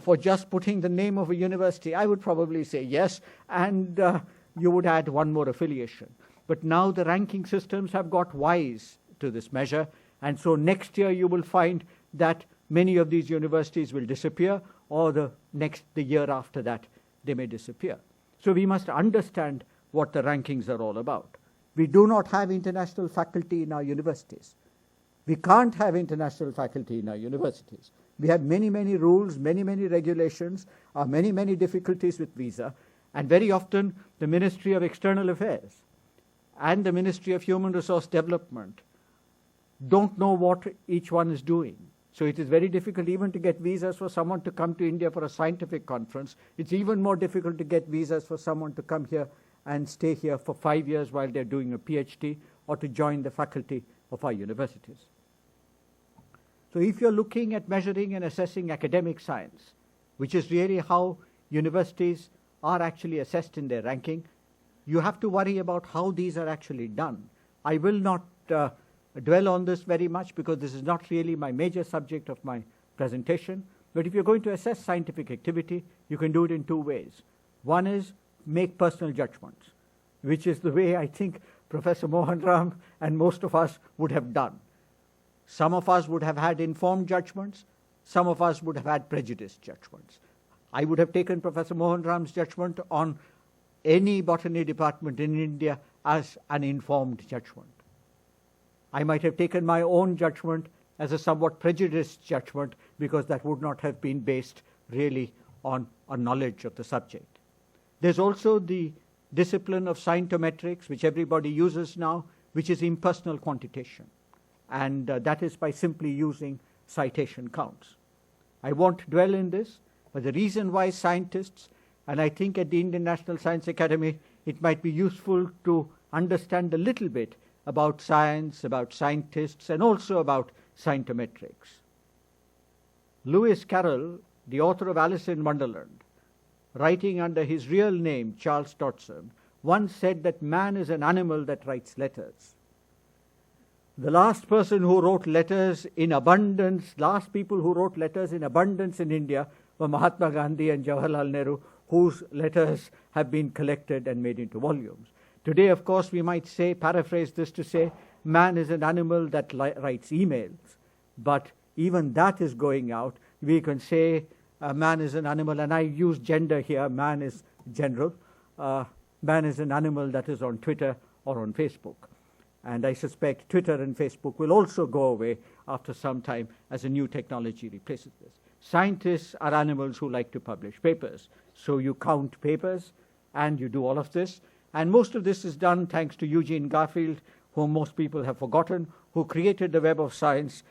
for just putting the name of a university, I would probably say yes, and you would add one more affiliation. But now the ranking systems have got wise to this measure, and so next year you will find that many of these universities will disappear, or the year after that they may disappear. So we must understand what the rankings are all about. We do not have international faculty in our universities. We can't have international faculty in our universities. We have many, many rules, many, many regulations, many, many difficulties with visa, and very often the Ministry of External Affairs and the Ministry of Human Resource Development don't know what each one is doing. So it is very difficult even to get visas for someone to come to India for a scientific conference. It's even more difficult to get visas for someone to come here and stay here for 5 years while they're doing a PhD, or to join the faculty of our universities. So if you're looking at measuring and assessing academic science, which is really how universities are actually assessed in their ranking, you have to worry about how these are actually done. I will not dwell on this very much because this is not really my major subject of my presentation. But if you're going to assess scientific activity, you can do it in 2 ways. One is make personal judgments, which is the way I think Professor Mohan Ram and most of us would have done. Some of us would have had informed judgments. Some of us would have had prejudiced judgments. I would have taken Professor Mohan Ram's judgment on any botany department in India as an informed judgment. I might have taken my own judgment as a somewhat prejudiced judgment because that would not have been based really on a knowledge of the subject. There's also the discipline of Scientometrics, which everybody uses now, which is impersonal quantitation. And that is by simply using citation counts. I won't dwell in this, but the reason why scientists, and I think at the Indian National Science Academy, it might be useful to understand a little bit about science, about scientists, and also about Scientometrics. Lewis Carroll, the author of Alice in Wonderland, writing under his real name, Charles Dodson, once said that man is an animal that writes letters. The last person who wrote letters in abundance, last people who wrote letters in abundance in India were Mahatma Gandhi and Jawaharlal Nehru, whose letters have been collected and made into volumes. Today, of course, we might say, paraphrase this to say, man is an animal that writes emails. But even that is going out. We can say man is an animal, and I use gender here, man is general. Man is an animal that is on Twitter or on Facebook. And I suspect Twitter and Facebook will also go away after some time as a new technology replaces this. Scientists are animals who like to publish papers. So you count papers and you do all of this. And most of this is done thanks to Eugene Garfield, whom most people have forgotten, who created the Web of Science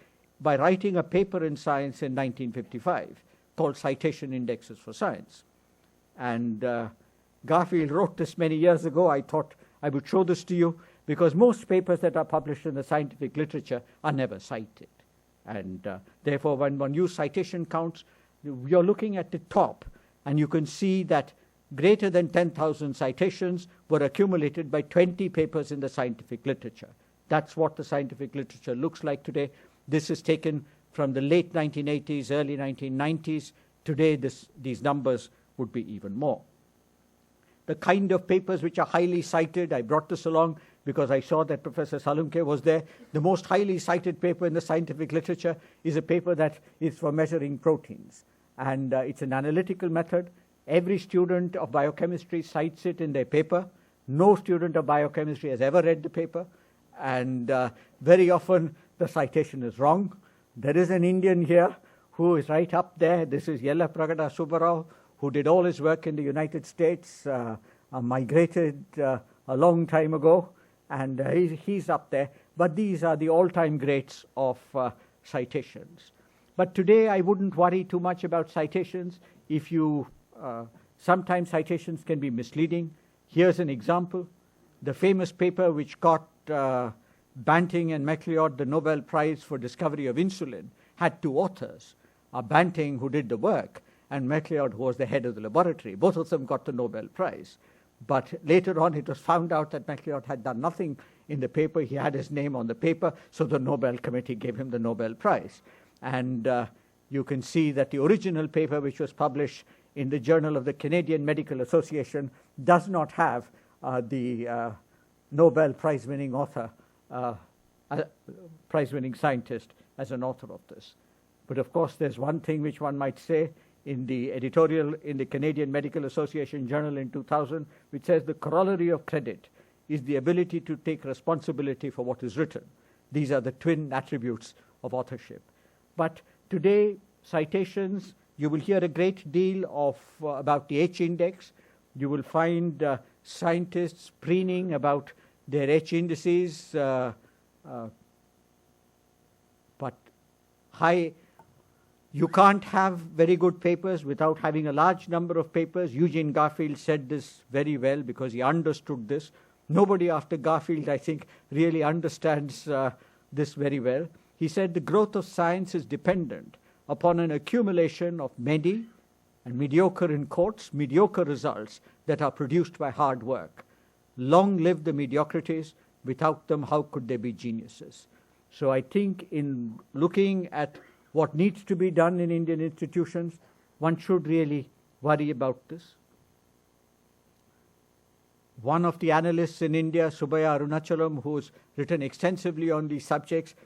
by writing a paper in Science in 1955 called Citation Indexes for Science. And Garfield wrote this many years ago. I thought I would show this to you because most papers that are published in the scientific literature are never cited. And therefore, when one uses citation counts, you're looking at the top, and you can see that greater than 10,000 citations were accumulated by 20 papers in the scientific literature. That's what the scientific literature looks like today. This is taken from the late 1980s, early 1990s. Today, these numbers would be even more. The kind of papers which are highly cited, I brought this along because I saw that Professor Salunke was there. The most highly cited paper in the scientific literature is a paper that is for measuring proteins. And it's an analytical method. Every student of biochemistry cites it in their paper. No student of biochemistry has ever read the paper. And very often the citation is wrong. There is an Indian here who is right up there. This is Yella Pragada Subbarao, who did all his work in the United States, migrated a long time ago, and he's up there. But these are the all-time greats of citations. But today I wouldn't worry too much about citations. If you sometimes citations can be misleading. Here's an example. The famous paper which got Banting and MacLeod the Nobel Prize for discovery of insulin had two authors, Banting, who did the work, and MacLeod, who was the head of the laboratory. Both of them got the Nobel Prize. But later on, it was found out that MacLeod had done nothing in the paper. He had his name on the paper, so the Nobel Committee gave him the Nobel Prize. And you can see that the original paper, which was published in the Journal of the Canadian Medical Association, does not have the Nobel Prize-winning author, prize-winning scientist as an author of this. But of course, there's one thing which one might say in the editorial in the Canadian Medical Association Journal in 2000, which says the corollary of credit is the ability to take responsibility for what is written. These are the twin attributes of authorship. But today, citations, you will hear a great deal of about the H index. You will find scientists preening about their H indices, but you can't have very good papers without having a large number of papers. Eugene Garfield said this very well because he understood this. Nobody after Garfield, I think, really understands this very well. He said the growth of science is dependent upon an accumulation of many, and mediocre in quotes, mediocre results that are produced by hard work. Long live the mediocrities. Without them, how could there be geniuses? So I think in looking at what needs to be done in Indian institutions, one should really worry about this. One of the analysts in India, Subbaya Arunachalam, who's written extensively on these subjects,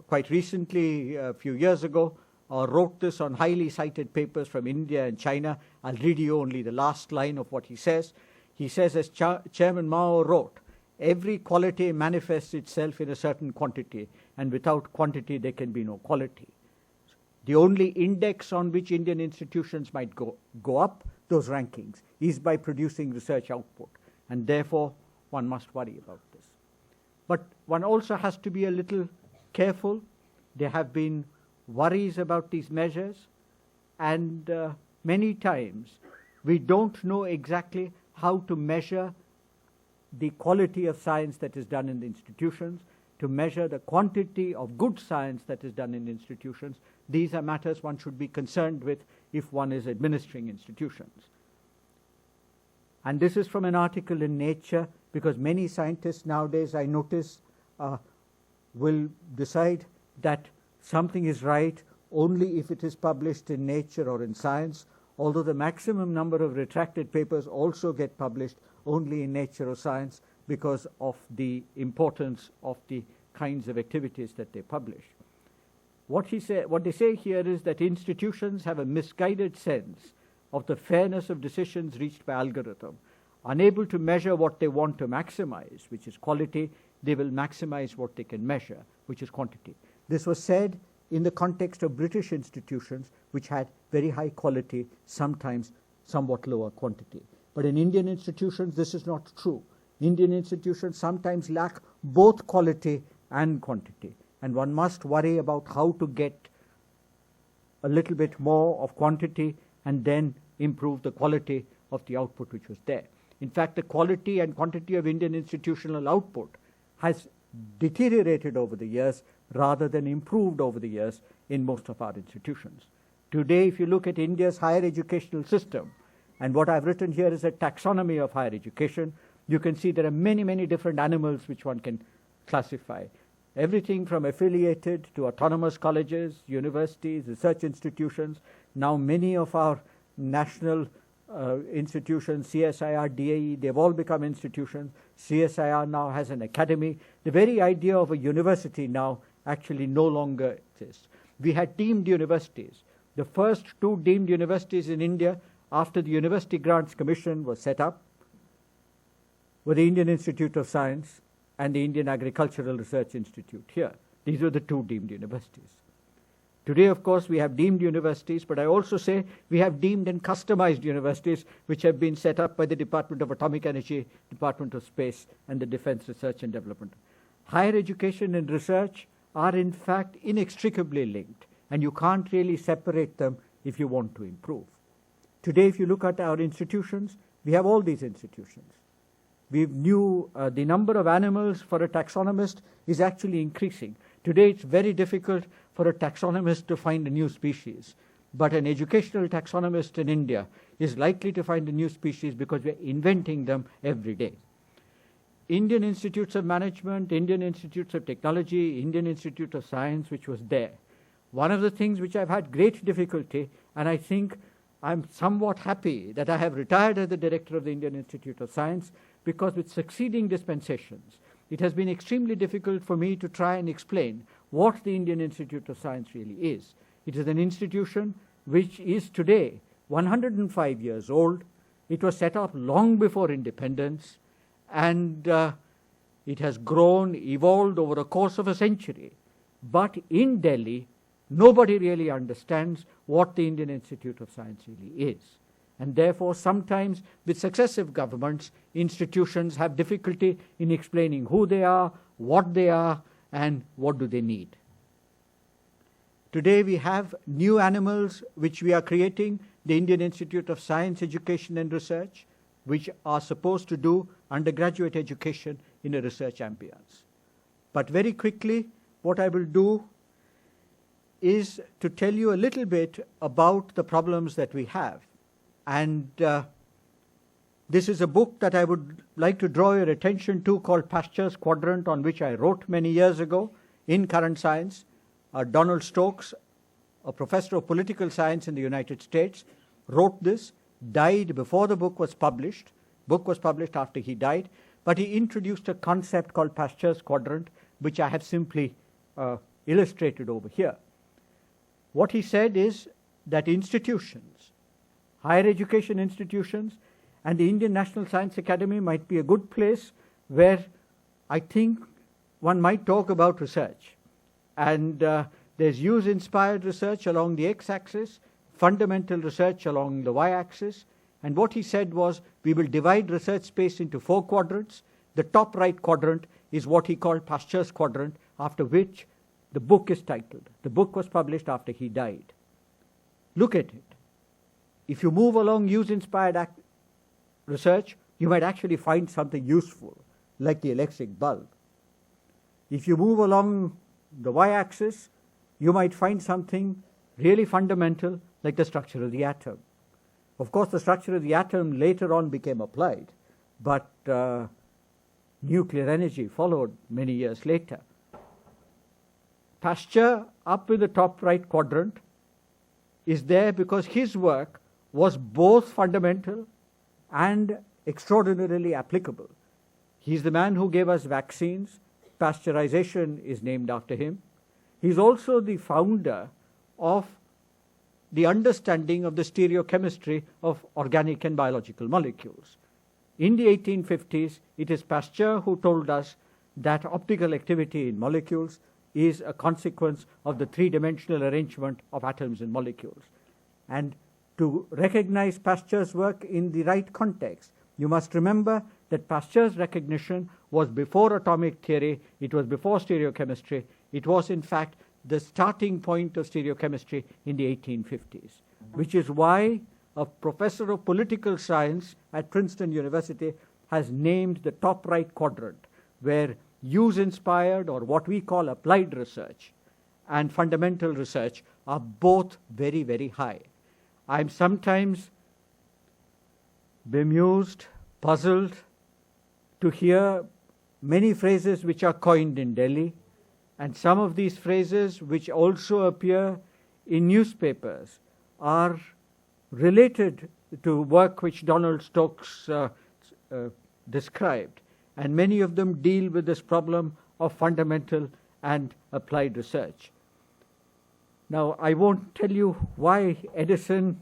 quite recently, a few years ago, wrote this on highly cited papers from India and China. I'll read you only the last line of what he says. He says, as Chairman Mao wrote, every quality manifests itself in a certain quantity, and without quantity there can be no quality. The only index on which Indian institutions might go up, those rankings, is by producing research output, and therefore one must worry about this. But one also has to be a little careful. There have been worries about these measures, and many times we don't know exactly how to measure the quality of science that is done in the institutions, to measure the quantity of good science that is done in institutions. These are matters one should be concerned with if one is administering institutions. And this is from an article in Nature, because many scientists nowadays, I notice, will decide that something is right only if it is published in Nature or in Science, although the maximum number of retracted papers also get published only in Nature or Science. because of the importance of the kinds of activities that they publish. What they say here is that institutions have a misguided sense of the fairness of decisions reached by algorithm. Unable to measure what they want to maximize, which is quality, they will maximize what they can measure, which is quantity. This was said in the context of British institutions, which had very high quality, sometimes somewhat lower quantity. But in Indian institutions, this is not true. Indian institutions sometimes lack both quality and quantity, and one must worry about how to get a little bit more of quantity and then improve the quality of the output which was there. In fact, the quality and quantity of Indian institutional output has deteriorated over the years rather than improved over the years in most of our institutions. Today, if you look at India's higher educational system, and what I've written here is a taxonomy of higher education, you can see there are many, many different animals which one can classify. Everything from affiliated to autonomous colleges, universities, research institutions. Now many of our national institutions, CSIR, DAE, they've all become institutions. CSIR now has an academy. The very idea of a university now actually no longer exists. We had deemed universities. The first two deemed universities in India after the University Grants Commission was set up were the Indian Institute of Science and the Indian Agricultural Research Institute here. These were the two deemed universities. Today, of course, we have deemed universities, but I also say we have deemed and customized universities which have been set up by the Department of Atomic Energy, Department of Space, and the Defense Research and Development. Higher education and research are in fact inextricably linked, and you can't really separate them if you want to improve. Today, if you look at our institutions, we have all these institutions. We knew the number of animals for a taxonomist is actually increasing. Today, it's very difficult for a taxonomist to find a new species. But an educational taxonomist in India is likely to find a new species because we're inventing them every day. Indian Institutes of Management, Indian Institutes of Technology, Indian Institute of Science, which was there. One of the things which I've had great difficulty, and I think I'm somewhat happy that I have retired as the director of the Indian Institute of Science, because with succeeding dispensations, it has been extremely difficult for me to try and explain what the Indian Institute of Science really is. It is an institution which is today 105 years old. It was set up long before independence, and it has grown, evolved over a course of a century. But in Delhi, nobody really understands what the Indian Institute of Science really is. And therefore, sometimes with successive governments, institutions have difficulty in explaining who they are, what they are, and what do they need. Today we have new animals which we are creating, the Indian Institute of Science, Education and Research, which are supposed to do undergraduate education in a research ambience. But very quickly, what I will do is to tell you a little bit about the problems that we have. And this is a book that I would like to draw your attention to called Pasture's Quadrant, on which I wrote many years ago in Current Science. Donald Stokes, a professor of political science in the United States, wrote this, died before the book was published. Book was published after he died, but he introduced a concept called Pasture's Quadrant, which I have simply illustrated over here. What he said is that institutions, higher education institutions, and the Indian National Science Academy might be a good place where I think one might talk about research. And there's use-inspired research along the x-axis, fundamental research along the y-axis. And what he said was, we will divide research space into 4 quadrants. The top right quadrant is what he called Pasture's Quadrant, after which the book is titled. The book was published after he died. Look at it. If you move along use-inspired research, you might actually find something useful, like the electric bulb. If you move along the y-axis, you might find something really fundamental, like the structure of the atom. Of course, the structure of the atom later on became applied, but nuclear energy followed many years later. Pasteur, up in the top right quadrant, is there because his work was both fundamental and extraordinarily applicable. He's the man who gave us vaccines. Pasteurization is named after him. He's also the founder of the understanding of the stereochemistry of organic and biological molecules. In the 1850s, it is Pasteur who told us that optical activity in molecules is a consequence of the three-dimensional arrangement of atoms and molecules. And to recognize Pasteur's work in the right context, you must remember that Pasteur's recognition was before atomic theory, it was before stereochemistry, it was in fact the starting point of stereochemistry in the 1850s, which is why a professor of political science at Princeton University has named the top right quadrant, where use-inspired, or what we call applied research, and fundamental research are both very, very high. I'm sometimes bemused, puzzled to hear many phrases which are coined in Delhi, and some of these phrases which also appear in newspapers are related to work which Donald Stokes described, and many of them deal with this problem of fundamental and applied research. Now, I won't tell you why Edison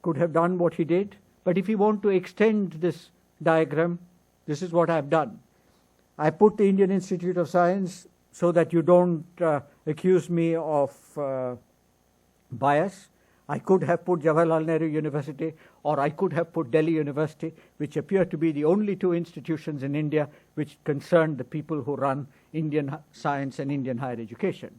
could have done what he did, but if you want to extend this diagram, this is what I've done. I put the Indian Institute of Science so that you don't accuse me of bias. I could have put Jawaharlal Nehru University, or I could have put Delhi University, which appear to be the only two institutions in India which concern the people who run Indian science and Indian higher education.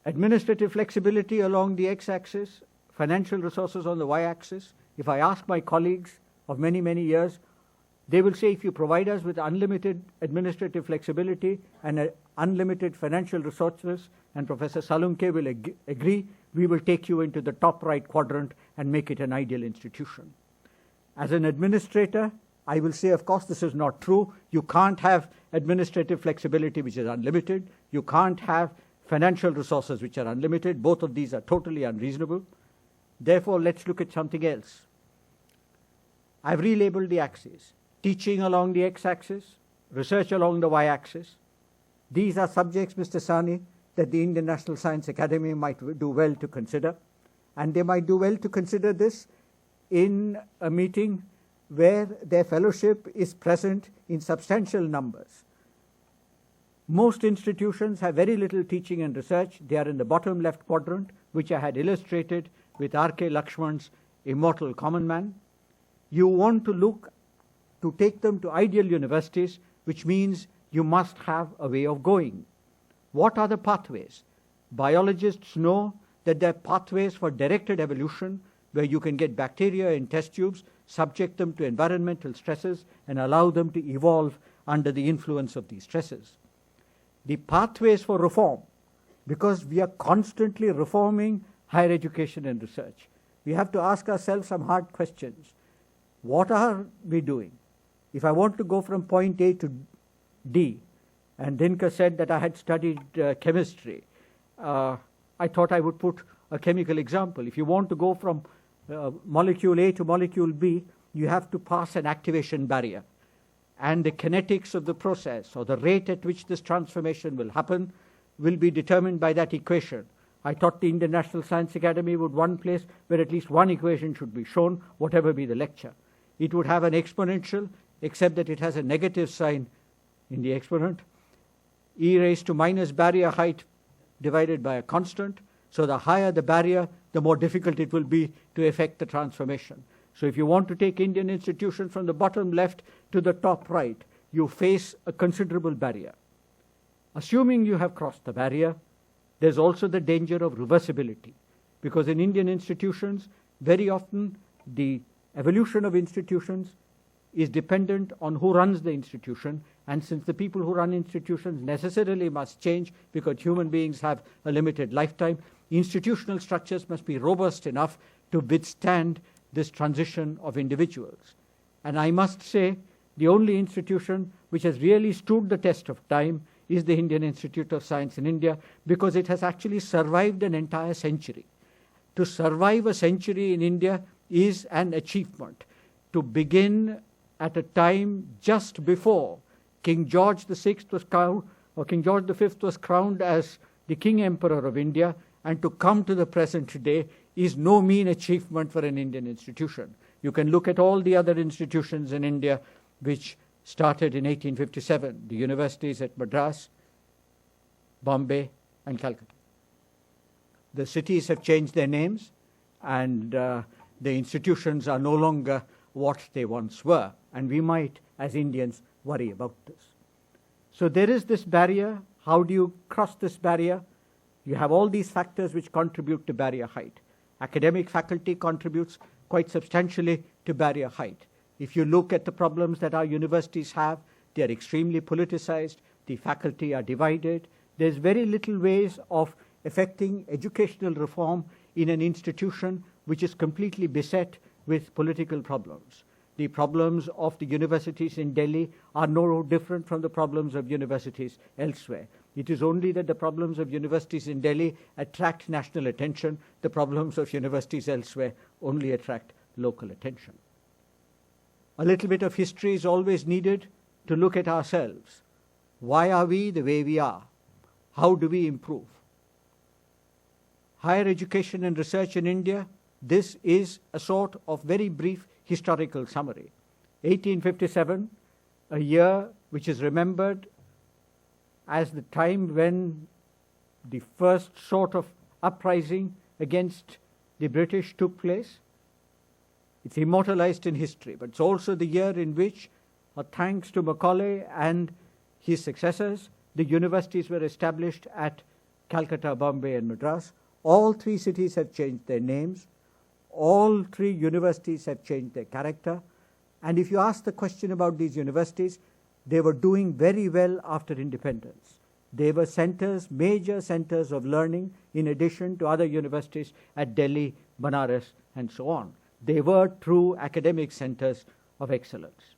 Administrative flexibility along the x-axis, financial resources on the y-axis. If I ask my colleagues of many, many years, they will say, if you provide us with unlimited administrative flexibility and unlimited financial resources, and Professor Salunke will agree, we will take you into the top right quadrant and make it an ideal institution. As an administrator, I will say, of course, this is not true. You can't have administrative flexibility which is unlimited. You can't have financial resources which are unlimited. Both of these are totally unreasonable. Therefore, let's look at something else. I've relabeled the axes. Teaching along the x-axis, research along the y-axis. These are subjects, Mr. Sani, that the Indian National Science Academy might do well to consider. And they might do well to consider this in a meeting where their fellowship is present in substantial numbers. Most institutions have very little teaching and research. They are in the bottom left quadrant, which I had illustrated with R.K. Lakshman's Immortal Common Man. You want to look to take them to ideal universities, which means you must have a way of going. What are the pathways? Biologists know that there are pathways for directed evolution, where you can get bacteria in test tubes, subject them to environmental stresses, and allow them to evolve under the influence of these stresses. The pathways for reform, because we are constantly reforming higher education and research. We have to ask ourselves some hard questions. What are we doing? If I want to go from point A to D, and Dinkar said that I had studied chemistry, I thought I would put a chemical example. If you want to go from molecule A to molecule B, you have to pass an activation barrier. And the kinetics of the process, or the rate at which this transformation will happen, will be determined by that equation. I thought the Indian National Science Academy would one place where at least one equation should be shown, whatever be the lecture. It would have an exponential, except that it has a negative sign in the exponent. E raised to minus barrier height divided by a constant. So the higher the barrier, the more difficult it will be to effect the transformation. So if you want to take Indian institutions from the bottom left to the top right, you face a considerable barrier. Assuming you have crossed the barrier, there's also the danger of reversibility, because in Indian institutions, very often the evolution of institutions is dependent on who runs the institution, and since the people who run institutions necessarily must change because human beings have a limited lifetime, institutional structures must be robust enough to withstand this transition of individuals. And I must say, the only institution which has really stood the test of time is the Indian Institute of Science in India, because it has actually survived an entire century. To survive a century in India is an achievement. To begin at a time just before King George VI was crowned, or King George V was crowned as the King Emperor of India, and to come to the present day is no mean achievement for an Indian institution. You can look at all the other institutions in India which started in 1857, the universities at Madras, Bombay, and Calcutta. The cities have changed their names, and the institutions are no longer what they once were, and we might, as Indians, worry about this. So there is this barrier. How do you cross this barrier? You have all these factors which contribute to barrier height. Academic faculty contributes quite substantially to barrier height. If you look at the problems that our universities have, they are extremely politicized, the faculty are divided. There's very little ways of effecting educational reform in an institution which is completely beset with political problems. The problems of the universities in Delhi are no different from the problems of universities elsewhere. It is only that the problems of universities in Delhi attract national attention. The problems of universities elsewhere only attract local attention. A little bit of history is always needed to look at ourselves. Why are we the way we are? How do we improve? Higher education and research in India, this is a sort of very brief historical summary. 1857, a year which is remembered as the time when the first sort of uprising against the British took place. It's immortalized in history, but it's also the year in which, thanks to Macaulay and his successors, the universities were established at Calcutta, Bombay, and Madras. All three cities have changed their names. All three universities have changed their character. And if you ask the question about these universities, they were doing very well after independence. They were centers, major centers of learning, in addition to other universities at Delhi, Banaras, and so on. They were true academic centers of excellence.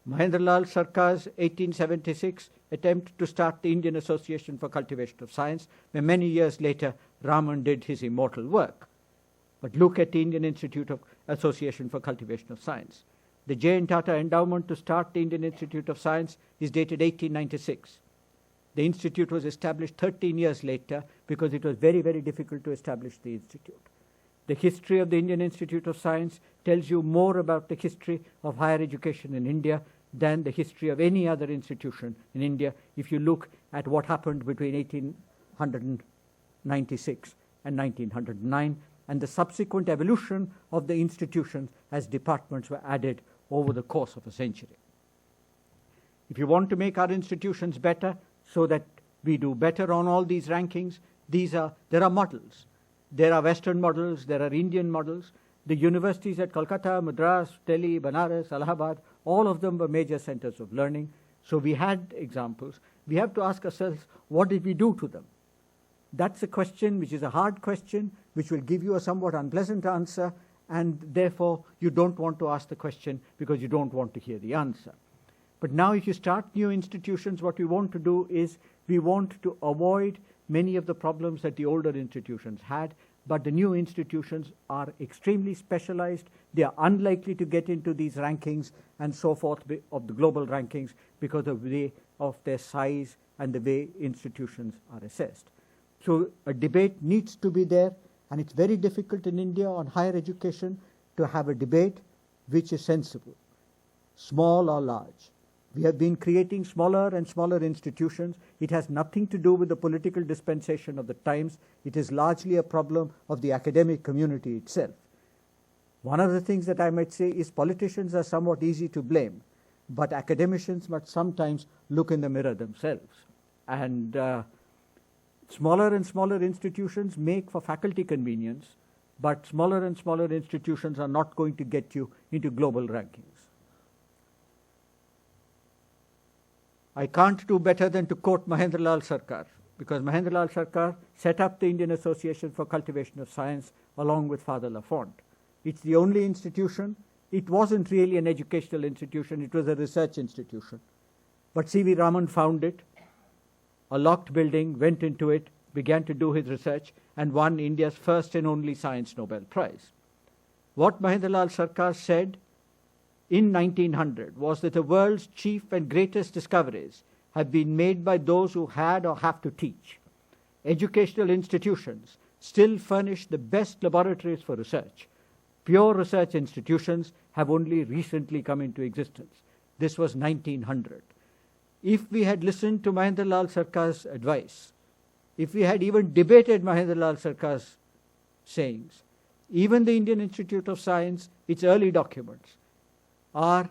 Mahendralal Sarkar's 1876 attempt to start the Indian Association for Cultivation of Science, where many years later Raman did his immortal work. But look at the Indian Institute of Association for Cultivation of Science. The J.N. Tata endowment to start the Indian Institute of Science is dated 1896. The institute was established 13 years later because it was very, very difficult to establish the institute. The history of the Indian Institute of Science tells you more about the history of higher education in India than the history of any other institution in India if you look at what happened between 1896 and 1909 and the subsequent evolution of the institutions as departments were added over the course of a century. If you want to make our institutions better so that we do better on all these rankings, there are models. There are Western models, there are Indian models. The universities at Kolkata, Madras, Delhi, Banaras, Allahabad, all of them were major centers of learning. So we had examples. We have to ask ourselves, what did we do to them? That's a question which is a hard question, which will give you a somewhat unpleasant answer, and therefore you don't want to ask the question because you don't want to hear the answer. But now if you start new institutions, what we want to do is we want to avoid many of the problems that the older institutions had, but the new institutions are extremely specialized. They are unlikely to get into these rankings and so forth of the global rankings because of their size and the way institutions are assessed. So a debate needs to be there, and it's very difficult in India on higher education to have a debate which is sensible, small or large. We have been creating smaller and smaller institutions. It has nothing to do with the political dispensation of the times. It is largely a problem of the academic community itself. One of the things that I might say is politicians are somewhat easy to blame, but academicians must sometimes look in the mirror themselves. And smaller and smaller institutions make for faculty convenience, but smaller and smaller institutions are not going to get you into global rankings. I can't do better than to quote Mahendralal Sarkar, because Mahendralal Sarkar set up the Indian Association for Cultivation of Science along with Father Lafont. It's the only institution. It wasn't really an educational institution, it was a research institution. But C.V. Raman found it, a locked building, went into it, began to do his research, and won India's first and only Science Nobel Prize. What Mahendralal Sarkar said in 1900 was that the world's chief and greatest discoveries have been made by those who had or have to teach. Educational institutions still furnish the best laboratories for research. Pure research institutions have only recently come into existence. This was 1900. If we had listened to Mahendralal Sarkar's advice, if we had even debated Mahendralal Sarkar's sayings, even the Indian Institute of Science, its early documents, are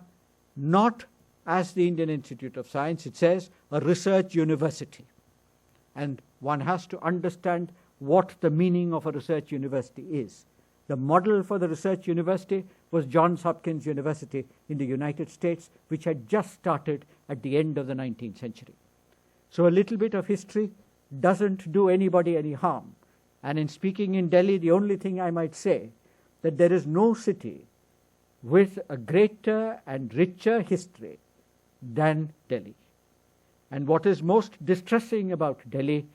not as the Indian Institute of Science. It says a research university. And one has to understand what the meaning of a research university is. The model for the research university was Johns Hopkins University in the United States, which had just started at the end of the 19th century. So a little bit of history doesn't do anybody any harm. And in speaking in Delhi, the only thing I might say, that there is no city with a greater and richer history than Delhi. And what is most distressing about Delhi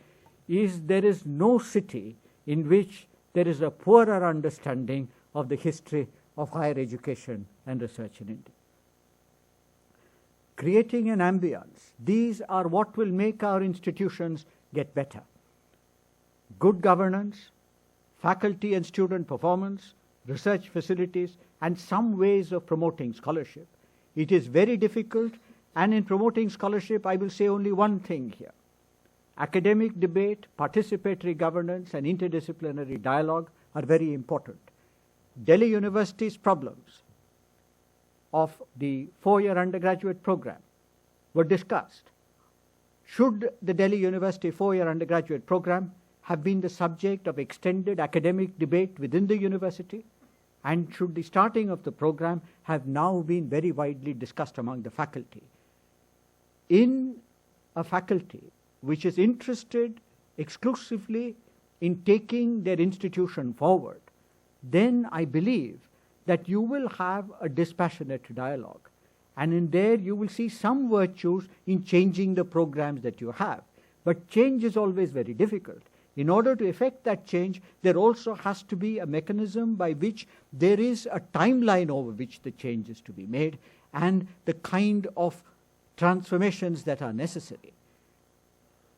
is there is no city in which there is a poorer understanding of the history of higher education and research in India. Creating an ambience, these are what will make our institutions get better. Good governance, faculty and student performance, research facilities, and some ways of promoting scholarship. It is very difficult, and in promoting scholarship, I will say only one thing here. Academic debate, participatory governance, and interdisciplinary dialogue are very important. Delhi University's problems of the four-year undergraduate program were discussed. Should the Delhi University four-year undergraduate program have been the subject of extended academic debate within the university? And should the starting of the program have now been very widely discussed among the faculty? In a faculty which is interested exclusively in taking their institution forward, then I believe that you will have a dispassionate dialogue. And in there you will see some virtues in changing the programs that you have. But change is always very difficult. In order to effect that change, there also has to be a mechanism by which there is a timeline over which the change is to be made and the kind of transformations that are necessary.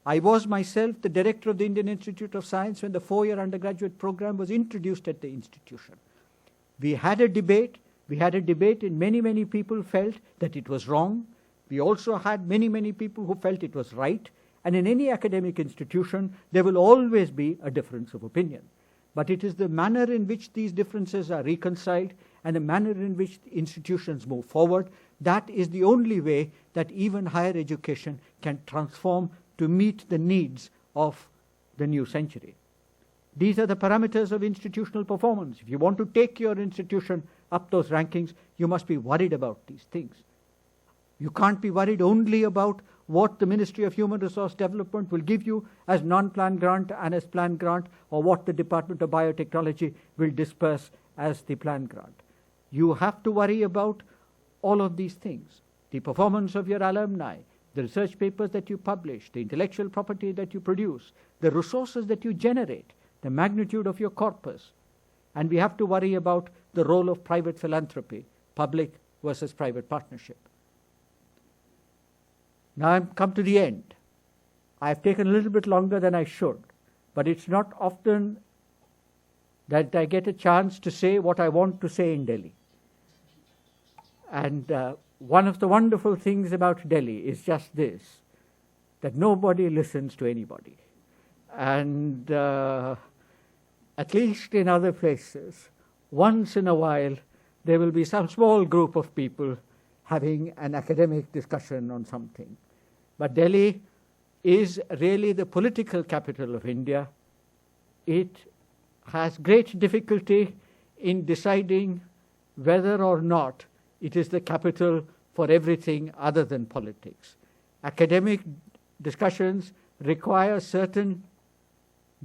I was myself the director of the Indian Institute of Science when the four-year undergraduate program was introduced at the institution. We had a debate. We had a debate and many people felt that it was wrong. We also had many people who felt it was right. And in any academic institution, there will always be a difference of opinion. But it is the manner in which these differences are reconciled and the manner in which the institutions move forward, that is the only way that even higher education can transform to meet the needs of the new century. These are the parameters of institutional performance. If you want to take your institution up those rankings, you must be worried about these things. You can't be worried only about what the Ministry of Human Resource Development will give you as non-planned grant and as planned grant, or what the Department of Biotechnology will disperse as the planned grant. You have to worry about all of these things. The performance of your alumni, the research papers that you publish, the intellectual property that you produce, the resources that you generate, the magnitude of your corpus. And we have to worry about the role of private philanthropy, public versus private partnership. Now I've come to the end. I've taken a little bit longer than I should, but it's not often that I get a chance to say what I want to say in Delhi. And one of the wonderful things about Delhi is just this, that nobody listens to anybody. And at least in other places, once in a while, there will be some small group of people having an academic discussion on something. But Delhi is really the political capital of India. It has great difficulty in deciding whether or not it is the capital for everything other than politics. Academic discussions require certain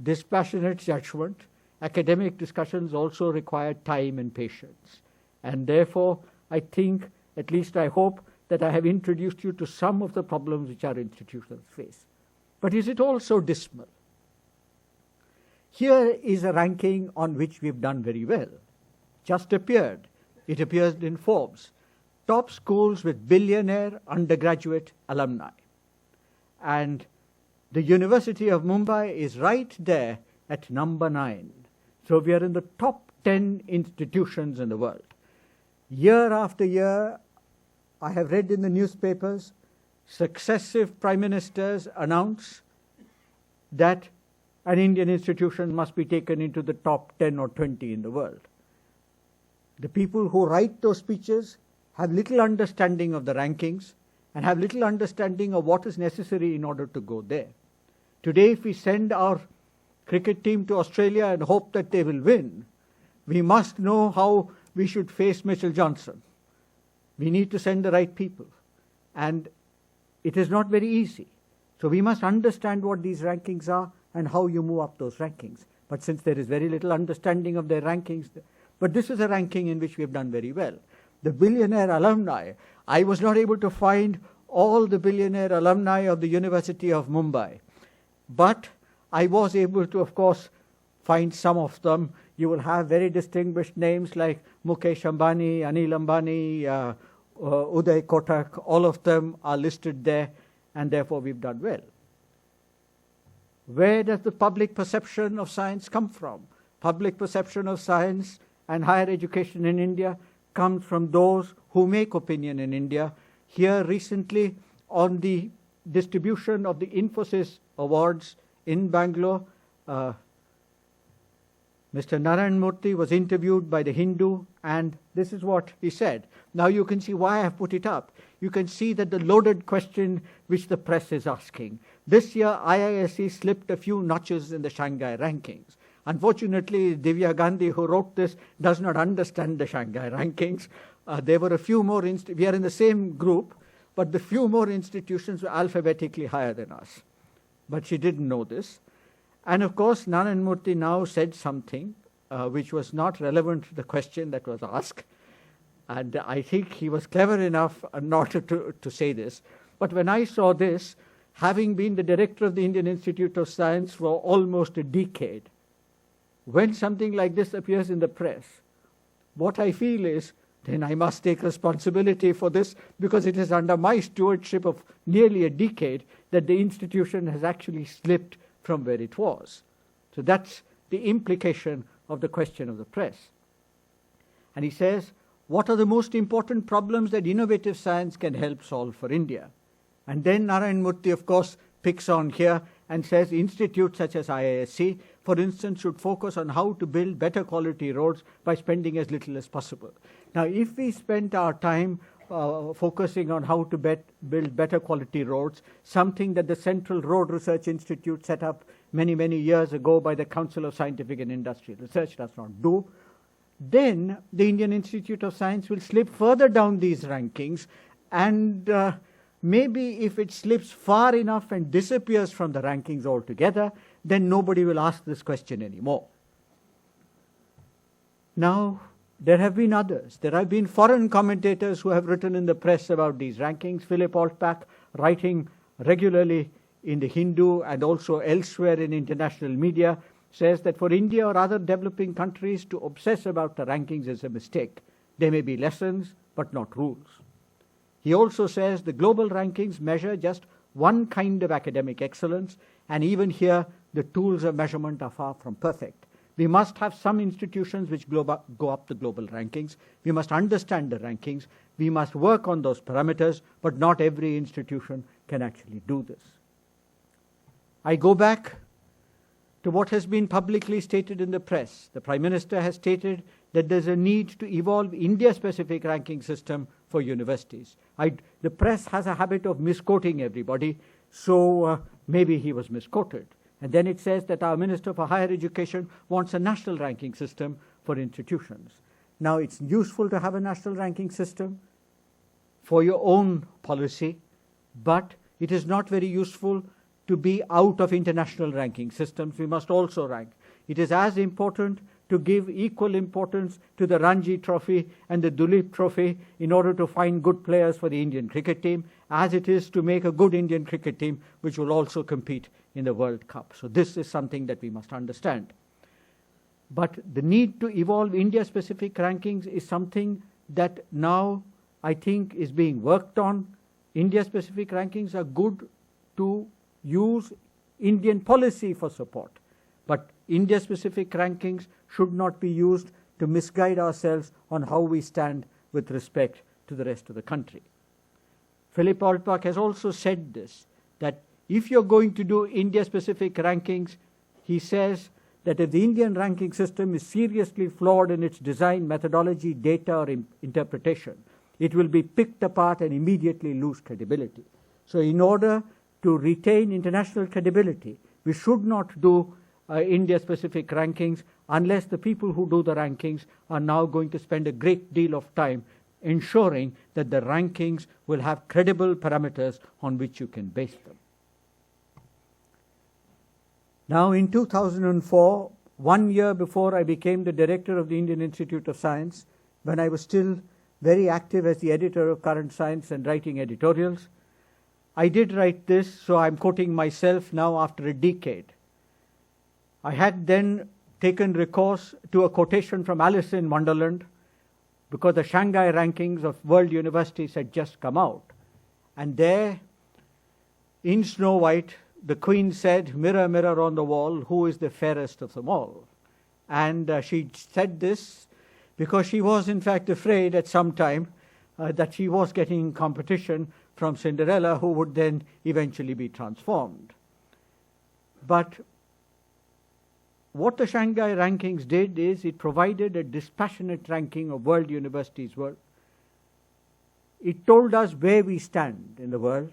dispassionate judgment. Academic discussions also require time and patience. And therefore, I think, at least I hope, that I have introduced you to some of the problems which our institutions face. But is it also dismal? Here is a ranking on which we've done very well. Just appeared. It appears in Forbes. top schools with billionaire undergraduate alumni. And the University of Mumbai is right there at number 9. So we are in the top 10 institutions in the world. Year after year, I have read in the newspapers, successive prime ministers announce that an Indian institution must be taken into the top 10 or 20 in the world. The people who write those speeches have little understanding of the rankings and have little understanding of what is necessary in order to go there. Today, if we send our cricket team to Australia and hope that they will win, we must know how we should face Mitchell Johnson. We need to send the right people. And it is not very easy. So we must understand what these rankings are and how you move up those rankings. But since there is very little understanding of their rankings, but this is a ranking in which we have done very well. The billionaire alumni, I was not able to find all the billionaire alumni of the University of Mumbai. But I was able to, of course, find some of them. You will have very distinguished names like Mukesh Ambani, Anil Ambani, Uday Kotak. All of them are listed there, and therefore we've done well. Where does the public perception of science come from? Public perception of science and higher education in India comes from those who make opinion in India. Here recently, on the distribution of the Infosys Awards in Bangalore, Mr. Narayan Murthy was interviewed by the Hindu, and this is what he said. Now you can see why I have put it up. You can see that the loaded question which the press is asking. This year, IISc slipped a few notches in the Shanghai rankings. Unfortunately, Divya Gandhi, who wrote this, does not understand the Shanghai rankings. There were a few more, we are in the same group, but the few more institutions were alphabetically higher than us. But she didn't know this. And of course, Narayan Murthy now said something which was not relevant to the question that was asked. And I think he was clever enough not to say this. But when I saw this, having been the director of the Indian Institute of Science for almost a decade, when something like this appears in the press, what I feel is, then I must take responsibility for this, because it is under my stewardship of nearly a decade that the institution has actually slipped from where it was. So that's the implication of the question of the press. And he says, what are the most important problems that innovative science can help solve for India? And then Narayan Murthy, of course, picks on here and says institutes such as IISc, for instance, should focus on how to build better quality roads by spending as little as possible. Now, if we spent our time focusing on how to build better quality roads, something that the Central Road Research Institute set up many, many years ago by the Council of Scientific and Industrial Research does not do, then the Indian Institute of Science will slip further down these rankings, and maybe if it slips far enough and disappears from the rankings altogether, then nobody will ask this question anymore. Now, there have been others. There have been foreign commentators who have written in the press about these rankings. Philip Altbach, writing regularly in the Hindu and also elsewhere in international media, says that for India or other developing countries to obsess about the rankings is a mistake. There may be lessons, but not rules. He also says the global rankings measure just one kind of academic excellence, and even here the tools of measurement are far from perfect. We must have some institutions which go up the global rankings. We must understand the rankings. We must work on those parameters, but not every institution can actually do this. I go back to what has been publicly stated in the press. The Prime Minister has stated that there's a need to evolve India-specific ranking system for universities. The press has a habit of misquoting everybody, so maybe he was misquoted. And then it says that our Minister for Higher Education wants a national ranking system for institutions. Now, it's useful to have a national ranking system for your own policy, but it is not very useful to be out of international ranking systems. We must also rank. It is as important to give equal importance to the Ranji Trophy and the Duleep Trophy in order to find good players for the Indian cricket team, as it is to make a good Indian cricket team which will also compete in the World Cup. So this is something that we must understand. But the need to evolve India-specific rankings is something that now I think, is being worked on. India-specific rankings are good to use Indian policy for support, but India-specific rankings should not be used to misguide ourselves on how we stand with respect to the rest of the country. Philip Alpbach has also said this, that if you're going to do India-specific rankings, he says that if the Indian ranking system is seriously flawed in its design, methodology, data, or interpretation, it will be picked apart and immediately lose credibility. So in order to retain international credibility, we should not do India-specific rankings unless the people who do the rankings are now going to spend a great deal of time ensuring that the rankings will have credible parameters on which you can base them. Now, in 2004, 1 year before I became the director of the Indian Institute of Science, when I was still very active as the editor of Current Science and writing editorials, I did write this, so I'm quoting myself now after a decade. I had then taken recourse to a quotation from Alice in Wonderland, because the Shanghai rankings of world universities had just come out. And there, in Snow White, the queen said, "Mirror, mirror on the wall, who is the fairest of them all?" And she said this because she was in fact afraid at some time that she was getting competition from Cinderella, who would then eventually be transformed. But what the Shanghai rankings did is it provided a dispassionate ranking of world universities. It told us where we stand in the world.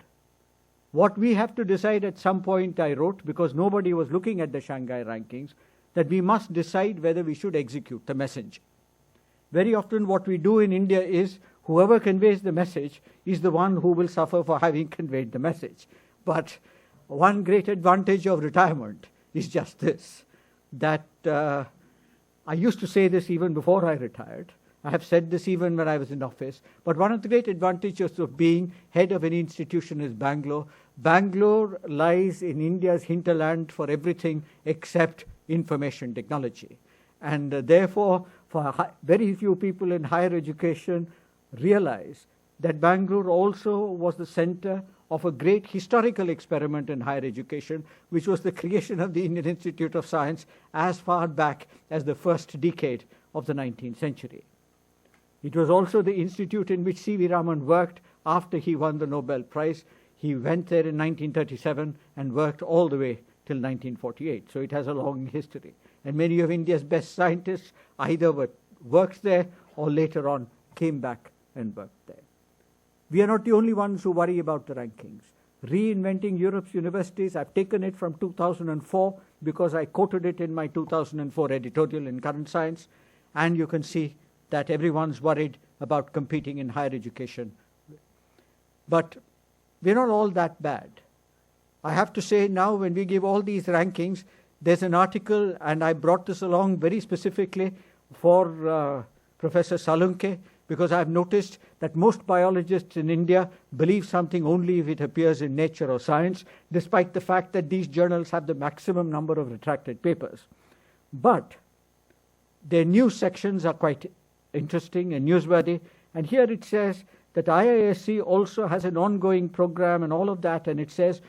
What we have to decide at some point, I wrote, because nobody was looking at the Shanghai rankings, that we must decide whether we should execute the message. Very often what we do in India is whoever conveys the message is the one who will suffer for having conveyed the message. But one great advantage of retirement is just this, that I used to say this even before I retired. I have said this even when I was in office. But one of the great advantages of being head of an institution is Bangalore. Bangalore lies in India's hinterland for everything except information technology. And therefore, very few people in higher education realize that Bangalore also was the center of a great historical experiment in higher education, which was the creation of the Indian Institute of Science as far back as the first decade of the 19th century. It was also the institute in which C.V. Raman worked after he won the Nobel Prize. He went there in 1937 and worked all the way till 1948. So it has a long history. And many of India's best scientists either worked there or later on came back and worked there. We are not the only ones who worry about the rankings. Reinventing Europe's universities, I've taken it from 2004 because I quoted it in my 2004 editorial in Current Science, and you can see that everyone's worried about competing in higher education. But we're not all that bad. I have to say now, when we give all these rankings, there's an article, and I brought this along very specifically for Professor Salunke, because I've noticed that most biologists in India believe something only if it appears in Nature or Science, despite the fact that these journals have the maximum number of retracted papers. But their news sections are quite interesting and newsworthy, and here it says that IISc also has an ongoing program and all of that, and it says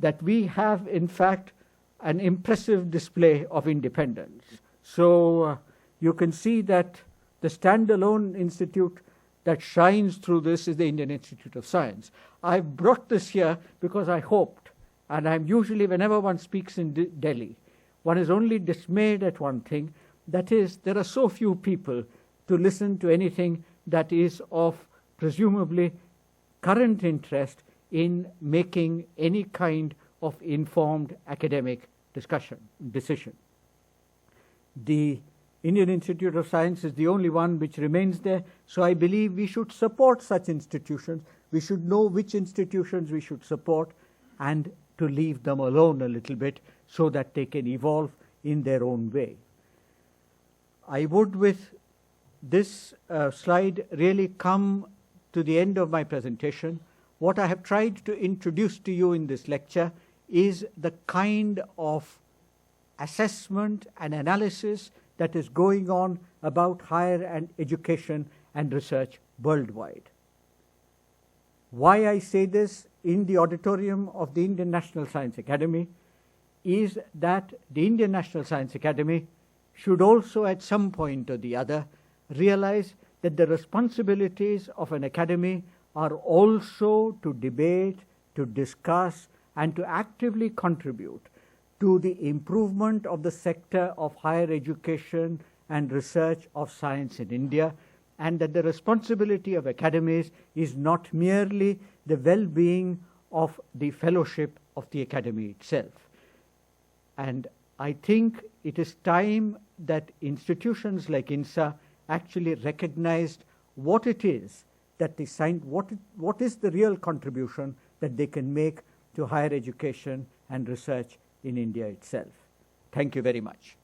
that we have, in fact, an impressive display of independence. So you can see that the standalone institute that shines through this is the Indian Institute of Science. I've brought this here because I hoped, and I'm usually, whenever one speaks in Delhi, one is only dismayed at one thing, that is, there are so few people to listen to anything that is of presumably current interest in making any kind of informed academic decision. The Indian Institute of Science is the only one which remains there, so I believe we should support such institutions. We should know which institutions we should support and to leave them alone a little bit so that they can evolve in their own way. I would, with this slide, really come to the end of my presentation. What I have tried to introduce to you in this lecture is the kind of assessment and analysis that is going on about higher education and research worldwide. Why I say this in the auditorium of the Indian National Science Academy is that the Indian National Science Academy should also at some point or the other realize that the responsibilities of an academy are also to debate, to discuss, and to actively contribute to the improvement of the sector of higher education and research of science in India, and that the responsibility of academies is not merely the well-being of the fellowship of the academy itself. And I think it is time that institutions like INSA actually recognized what it is that the what is the real contribution that they can make to higher education and research in India itself. Thank you very much.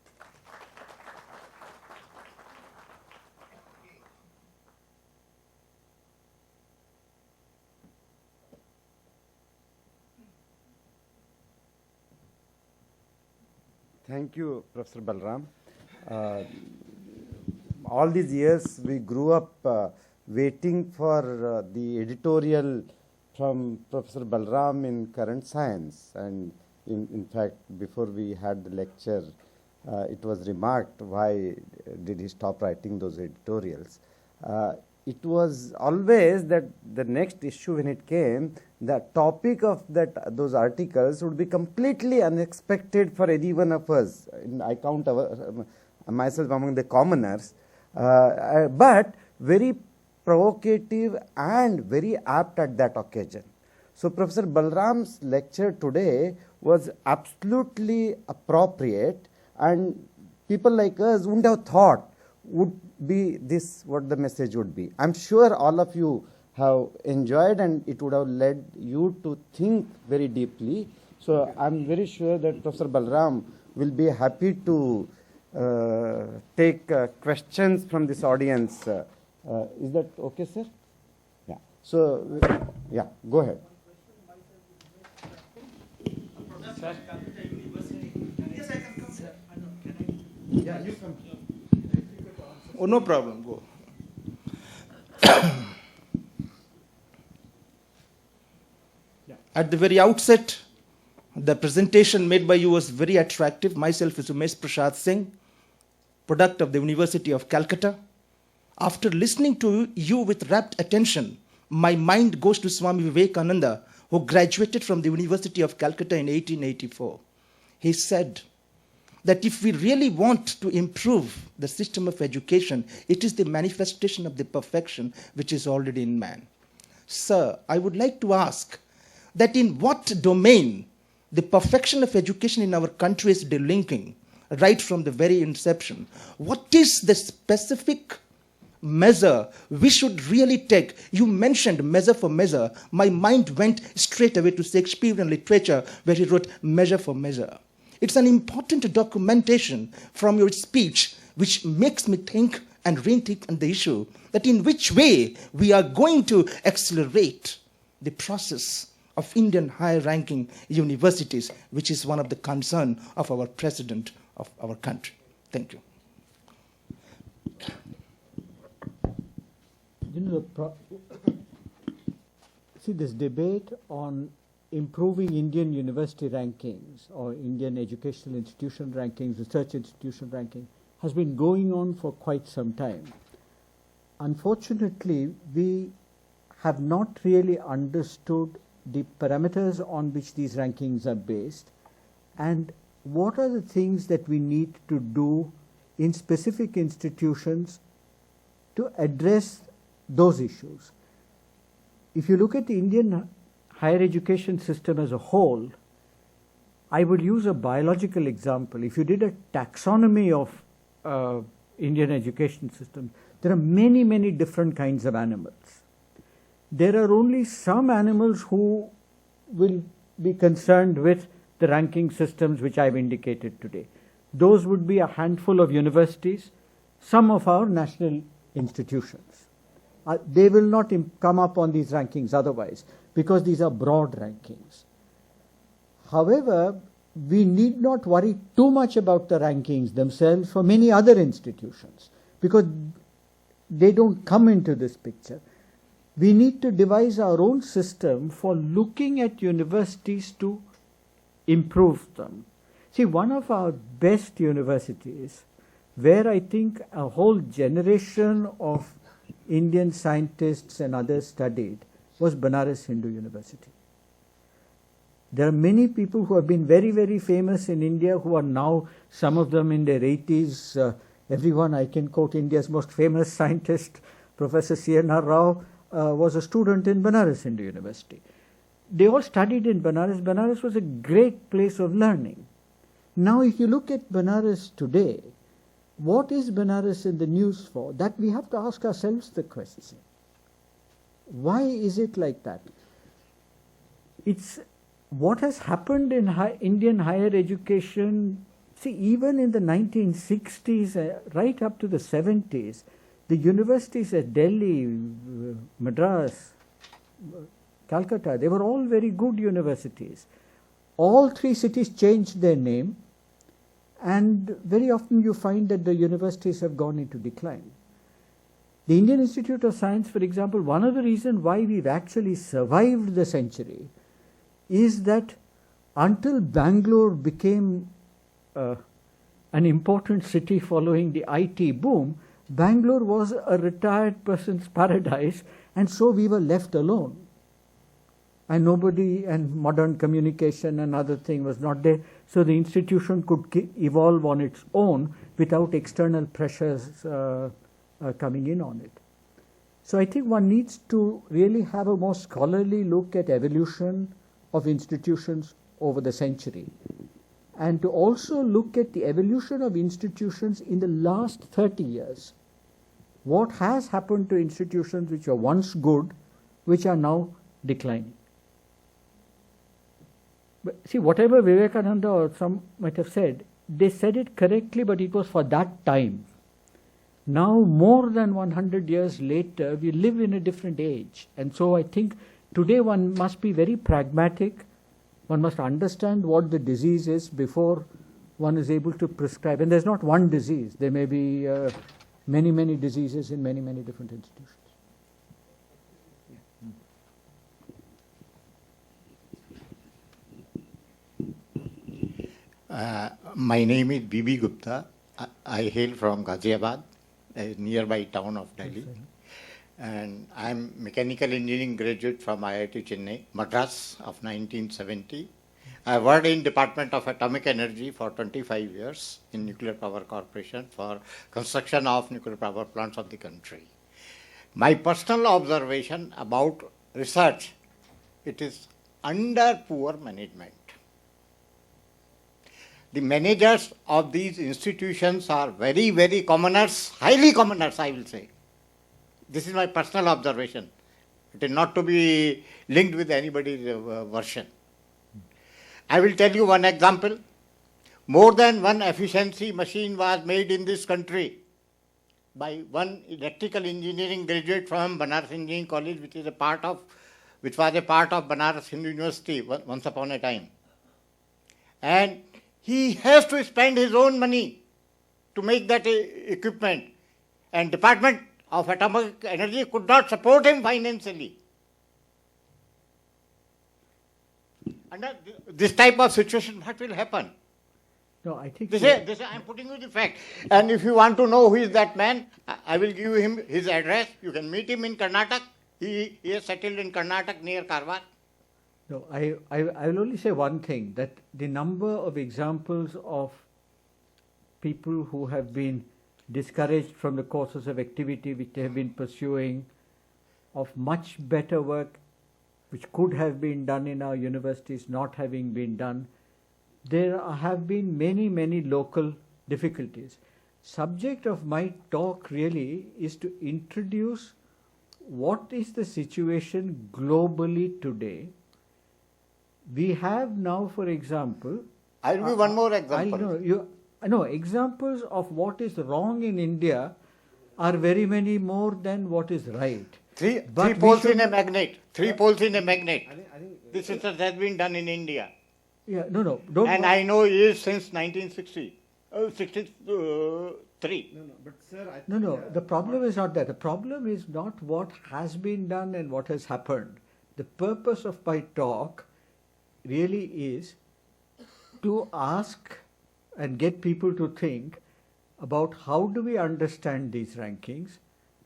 Thank you, Professor Balaram. All these years we grew up waiting for the editorial from Professor Balaram in Current Science, and in fact before we had the lecture it was remarked why did he stop writing those editorials. It was always that the next issue when it came, the topic of those articles would be completely unexpected for any one of us. I count myself among the commoners, but very provocative and very apt at that occasion. So Professor Balaram's lecture today was absolutely appropriate, and people like us wouldn't have thought would be this what the message would be. I'm sure all of you have enjoyed, and it would have led you to think very deeply. So I'm very sure that Professor Balaram will be happy to take questions from this audience. Is that okay, sir? Yeah. So, yeah, go ahead. Yes, I can come. Yeah, you come. Oh, no problem. Go. At the very outset, the presentation made by you was very attractive. Myself is Umesh Prasad Singh, product of the University of Calcutta. After listening to you with rapt attention, my mind goes to Swami Vivekananda, who graduated from the University of Calcutta in 1884. He said that if we really want to improve the system of education, it is the manifestation of the perfection which is already in man. Sir, I would like to ask that in what domain the perfection of education in our country is delinking right from the very inception. What is the specific measure we should really take? You mentioned measure for measure. My mind went straight away to Shakespearean literature where he wrote measure for measure. It's an important documentation from your speech which makes me think and rethink on the issue that in which way we are going to accelerate the process of Indian higher ranking universities, which is one of the concern of our president of our country. Thank you. You know, see, this debate on improving Indian university rankings or Indian educational institution rankings, research institution ranking, has been going on for quite some time. Unfortunately, we have not really understood the parameters on which these rankings are based, and what are the things that we need to do in specific institutions to address those issues. If you look at the Indian higher education system as a whole, I would use a biological example. If you did a taxonomy of Indian education system, there are many, many different kinds of animals. There are only some animals who will be concerned with the ranking systems which I've indicated today. Those would be a handful of universities, some of our national institutions. They will not come up on these rankings otherwise, because these are broad rankings. However, we need not worry too much about the rankings themselves for many other institutions, because they don't come into this picture. We need to devise our own system for looking at universities to improve them. See, one of our best universities, where I think a whole generation of Indian scientists and others studied, was Banaras Hindu University. There are many people who have been very, very famous in India who are now, some of them in their 80s. Everyone, I can quote India's most famous scientist, Professor C.N.R. Rao, was a student in Banaras Hindu University. They all studied in Banaras. Banaras was a great place of learning. Now, if you look at Banaras today, what is Banaras in the news for? That we have to ask ourselves the question. Why is it like that? It's what has happened in Indian higher education. See, even in the 1960s, right up to the 70s, the universities at Delhi, Madras, Calcutta, they were all very good universities. All three cities changed their name, and very often you find that the universities have gone into decline. The Indian Institute of Science, for example, one of the reasons why we've actually survived the century is that until Bangalore became an important city following the IT boom, Bangalore was a retired person's paradise, and so we were left alone. And nobody, and modern communication and other thing was not there, so the institution could evolve on its own without external pressures coming in on it. So I think one needs to really have a more scholarly look at evolution of institutions over the century, and to also look at the evolution of institutions in the last 30 years. What has happened to institutions which were once good, which are now declining? But see, whatever Vivekananda or some might have said, they said it correctly, but it was for that time. Now, more than 100 years later, we live in a different age. And so I think today one must be very pragmatic. One must understand what the disease is before one is able to prescribe. And there's not one disease. There may be many, many diseases in many, many different institutions. My name is B.B. Gupta. I hail from Ghaziabad, a nearby town of Delhi. And I'm mechanical engineering graduate from IIT Chennai, Madras of 1970. I worked in Department of Atomic Energy for 25 years in Nuclear Power Corporation for construction of nuclear power plants of the country. My personal observation about research, it is under poor management. The managers of these institutions are very, very commoners, highly commoners, I will say. This is my personal observation. It is not to be linked with anybody's version. I will tell you one example. More than one efficiency machine was made in this country by one electrical engineering graduate from Banaras Engineering College, which was a part of Banaras Hindu University once upon a time. And he has to spend his own money to make that equipment. And Department of Atomic Energy could not support him financially. Under this type of situation, what will happen? No, I think I am putting you the fact. And if you want to know who is that man, I will give him his address. You can meet him in Karnataka. He is settled in Karnataka near Karwar. No, I will only say one thing, that the number of examples of people who have been discouraged from the courses of activity which they have been pursuing, of much better work which could have been done in our universities not having been done, there have been many, many local difficulties. Subject of my talk really is to introduce what is the situation globally today. We have now, for example... I will give one more example. Examples of what is wrong in India are very many more than what is right. Three poles in a magnet. This research has been done in India. Yeah, don't. And I know it is since 1960. 3. No, the problem is not that. The problem is not what has been done and what has happened. The purpose of my talk really is to ask and get people to think about how do we understand these rankings.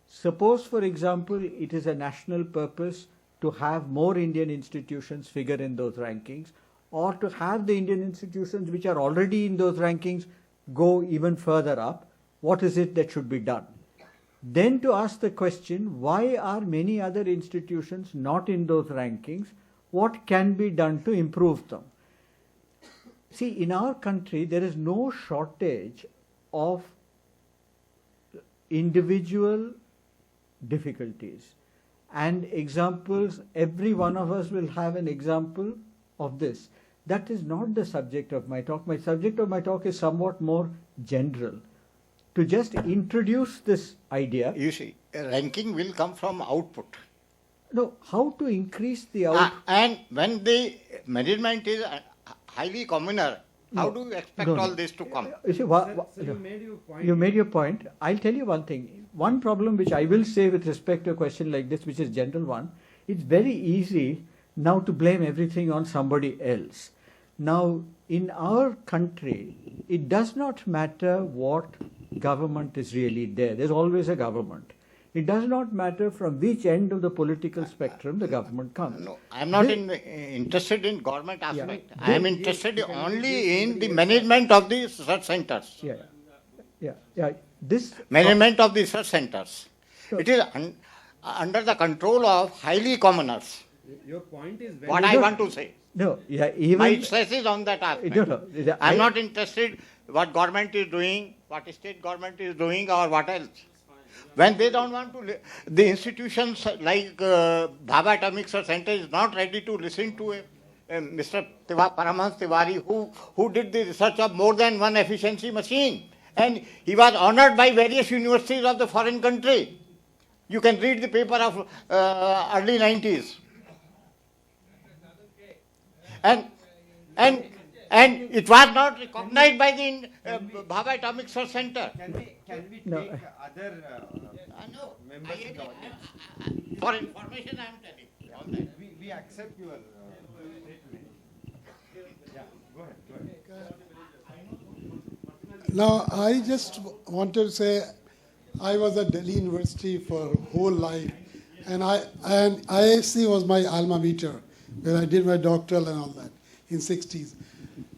Suppose, for example, it is a national purpose to have more Indian institutions figure in those rankings, or to have the Indian institutions which are already in those rankings go even further up. What is it that should be done? Then to ask the question, why are many other institutions not in those rankings? What can be done to improve them? See, in our country, there is no shortage of individual difficulties and examples. Every one of us will have an example of this. That is not the subject of my talk. My subject of my talk is somewhat more general. To just introduce this idea. You see, ranking will come from output. No, how to increase the output? And when the management is highly commoner, how do you expect all this to come? You see, you made your point. I'll tell you one thing. One problem which I will say with respect to a question like this, which is general one, it's very easy now to blame everything on somebody else. Now, in our country, it does not matter what government is really there. There's always a government. It does not matter from which end of the political spectrum the government comes. No, I'm not interested in government aspect. I am interested only in the management of the research centers. This management of the research centers. Sure. It is under the control of highly commoners. Your point is what I want to say. No, even my stress is on that aspect. I'm not interested what government is doing, what state government is doing, or what else. When they don't want to, the institutions like Bhabha Atomic Research Center is not ready to listen to Mr. Paramhans Tiwari, who did the research of more than one efficiency machine. And he was honored by various universities of the foreign country. You can read the paper of early 90s. And it was not recognized by the Bhabha Atomic Research Center. Can we take other members of the audience? For information, I am telling all that. We accept your statement. Yeah, go ahead. Now, I just wanted to say I was at Delhi University for whole life, and IISc was my alma mater, where I did my doctoral and all that in 60s.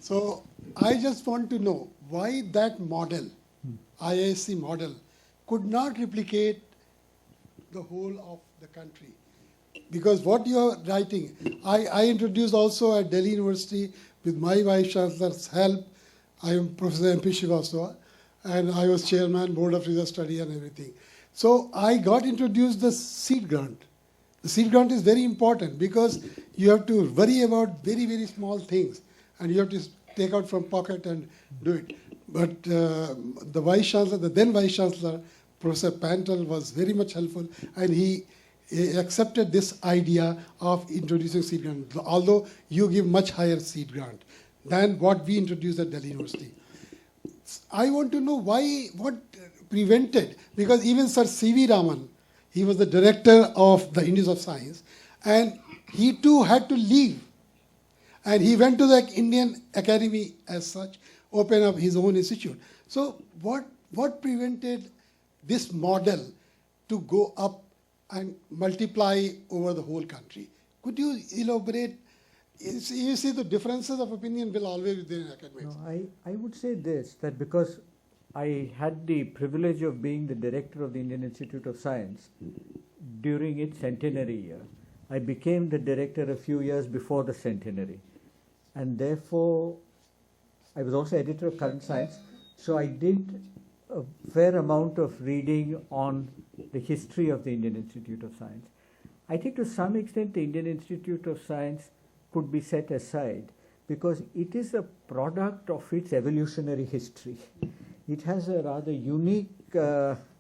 So I just want to know why that model, IISc model, could not replicate the whole of the country. Because what you are writing, I introduced also at Delhi University with my Vice Chancellor's help. I am Professor M.P. Srivastava, and I was chairman, Board of Research Study and everything. So I got introduced the seed grant. The seed grant is very important because you have to worry about very, very small things, and you have to take out from pocket and do it. But the Vice Chancellor, the then Vice Chancellor, Professor Pantel, was very much helpful, and he accepted this idea of introducing seed grant, although you give much higher seed grant than what we introduced at Delhi University. I want to know what prevented, because even Sir C.V. Raman, he was the director of the Indies of Science, and he too had to leave. And he went to the Indian Academy as such, open up his own institute. So what prevented this model to go up and multiply over the whole country? Could you elaborate? You see, the differences of opinion will always be there in academics. No, I would say this, that because I had the privilege of being the director of the Indian Institute of Science during its centenary year. I became the director a few years before the centenary. And therefore, I was also editor of Current Science. So I did a fair amount of reading on the history of the Indian Institute of Science. I think to some extent the Indian Institute of Science could be set aside because it is a product of its evolutionary history. It has a rather unique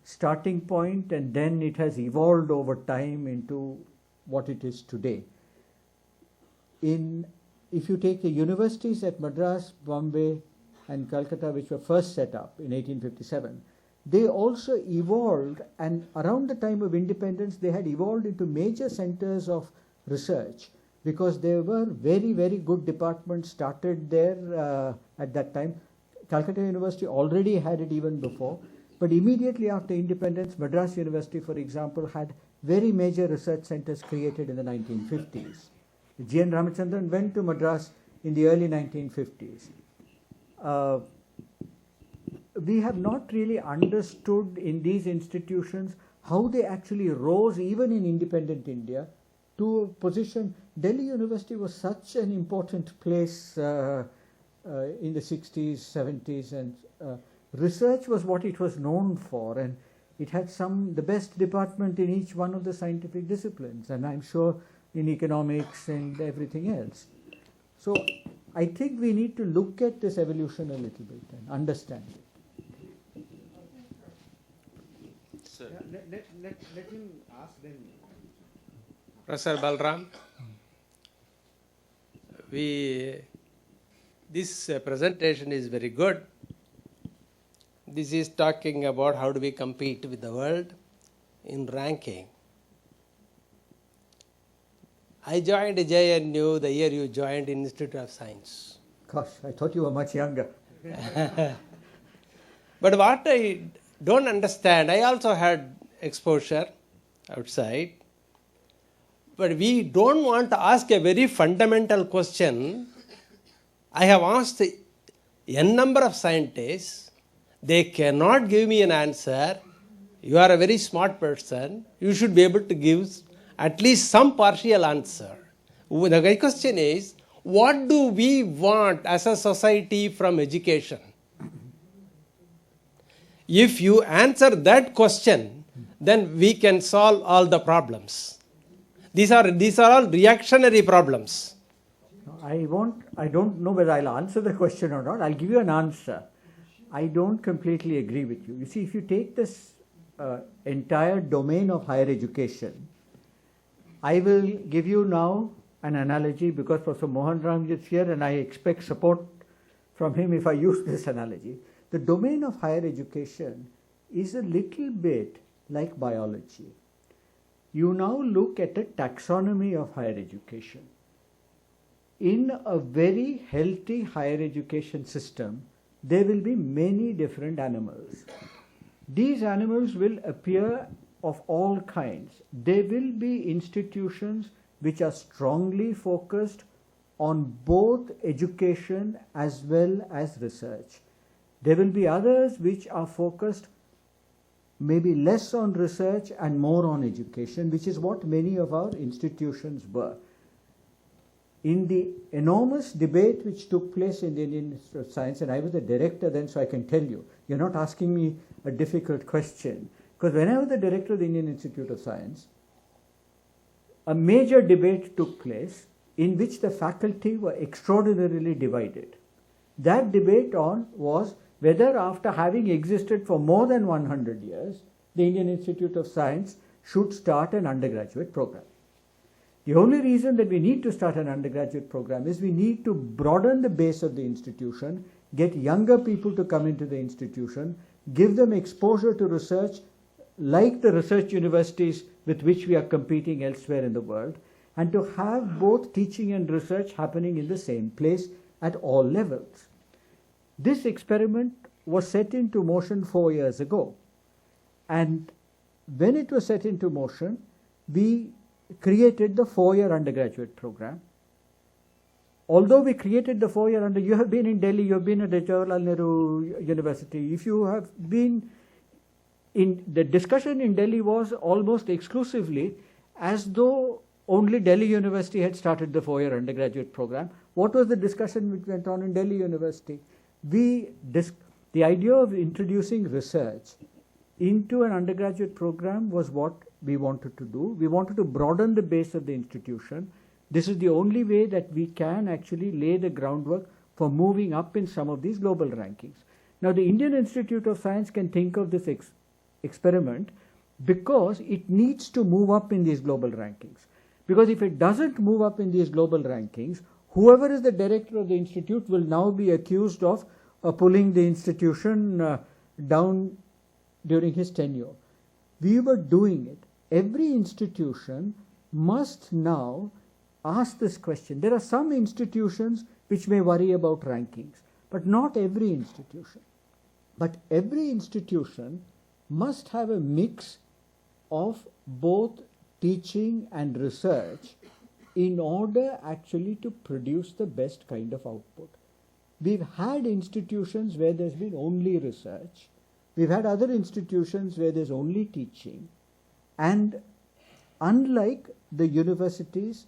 starting point, and then it has evolved over time into what it is today. If you take the universities at Madras, Bombay and Calcutta, which were first set up in 1857, they also evolved, and around the time of independence, they had evolved into major centers of research because there were very, very good departments started there at that time. Calcutta University already had it even before, but immediately after independence, Madras University, for example, had very major research centers created in the 1950s. G.N. Ramachandran went to Madras in the early 1950s. We have not really understood in these institutions how they actually rose, even in independent India, to a position. Delhi University was such an important place in the 60s, 70s, and research was what it was known for, and it had the best department in each one of the scientific disciplines, and I'm sure in economics and everything else. So I think we need to look at this evolution a little bit and understand it. Sir. Let him ask them. Professor Balaram, this presentation is very good. This is talking about how do we compete with the world in ranking. I joined JNU the year you joined Institute of Science. Gosh, I thought you were much younger. But what I don't understand, I also had exposure outside, but we don't want to ask a very fundamental question. I have asked n number of scientists, they cannot give me an answer. You are a very smart person, you should be able to give at least some partial answer. The question is, what do we want as a society from education? If you answer that question, then we can solve all the problems. These are all reactionary problems. I don't know whether I'll answer the question or not. I'll give you an answer. I don't completely agree with you. You see, if you take this entire domain of higher education, I will give you now an analogy because Professor Mohan Ram is here and I expect support from him if I use this analogy. The domain of higher education is a little bit like biology. You now look at a taxonomy of higher education. In a very healthy higher education system, there will be many different animals. These animals will appear of all kinds. There will be institutions which are strongly focused on both education as well as research. There will be others which are focused maybe less on research and more on education, which is what many of our institutions were. In the enormous debate which took place in the Indian Institute of Science, and I was the director then, so I can tell you, you're not asking me a difficult question, because when I was the director of the Indian Institute of Science, a major debate took place in which the faculty were extraordinarily divided. That debate was whether after having existed for more than 100 years, the Indian Institute of Science should start an undergraduate program. The only reason that we need to start an undergraduate program is we need to broaden the base of the institution, get younger people to come into the institution, give them exposure to research like the research universities with which we are competing elsewhere in the world, and to have both teaching and research happening in the same place at all levels. This experiment was set into motion 4 years ago. And when it was set into motion, we created the 4-year undergraduate program. Although we created the 4-year you have been in Delhi, you have been at the Jawaharlal Nehru University. If you have been in the discussion in Delhi was almost exclusively as though only Delhi University had started the 4-year undergraduate program. What was the discussion which went on in Delhi University? The idea of introducing research into an undergraduate program was what we wanted to do. We wanted to broaden the base of the institution. This is the only way that we can actually lay the groundwork for moving up in some of these global rankings. Now, the Indian Institute of Science can think of this experiment because it needs to move up in these global rankings. Because if it doesn't move up in these global rankings, whoever is the director of the institute will now be accused of pulling the institution down during his tenure. We were doing it. Every institution must now ask this question. There are some institutions which may worry about rankings, but not every institution. But every institution must have a mix of both teaching and research in order actually to produce the best kind of output. We've had institutions where there's been only research. We've had other institutions where there's only teaching. And unlike the universities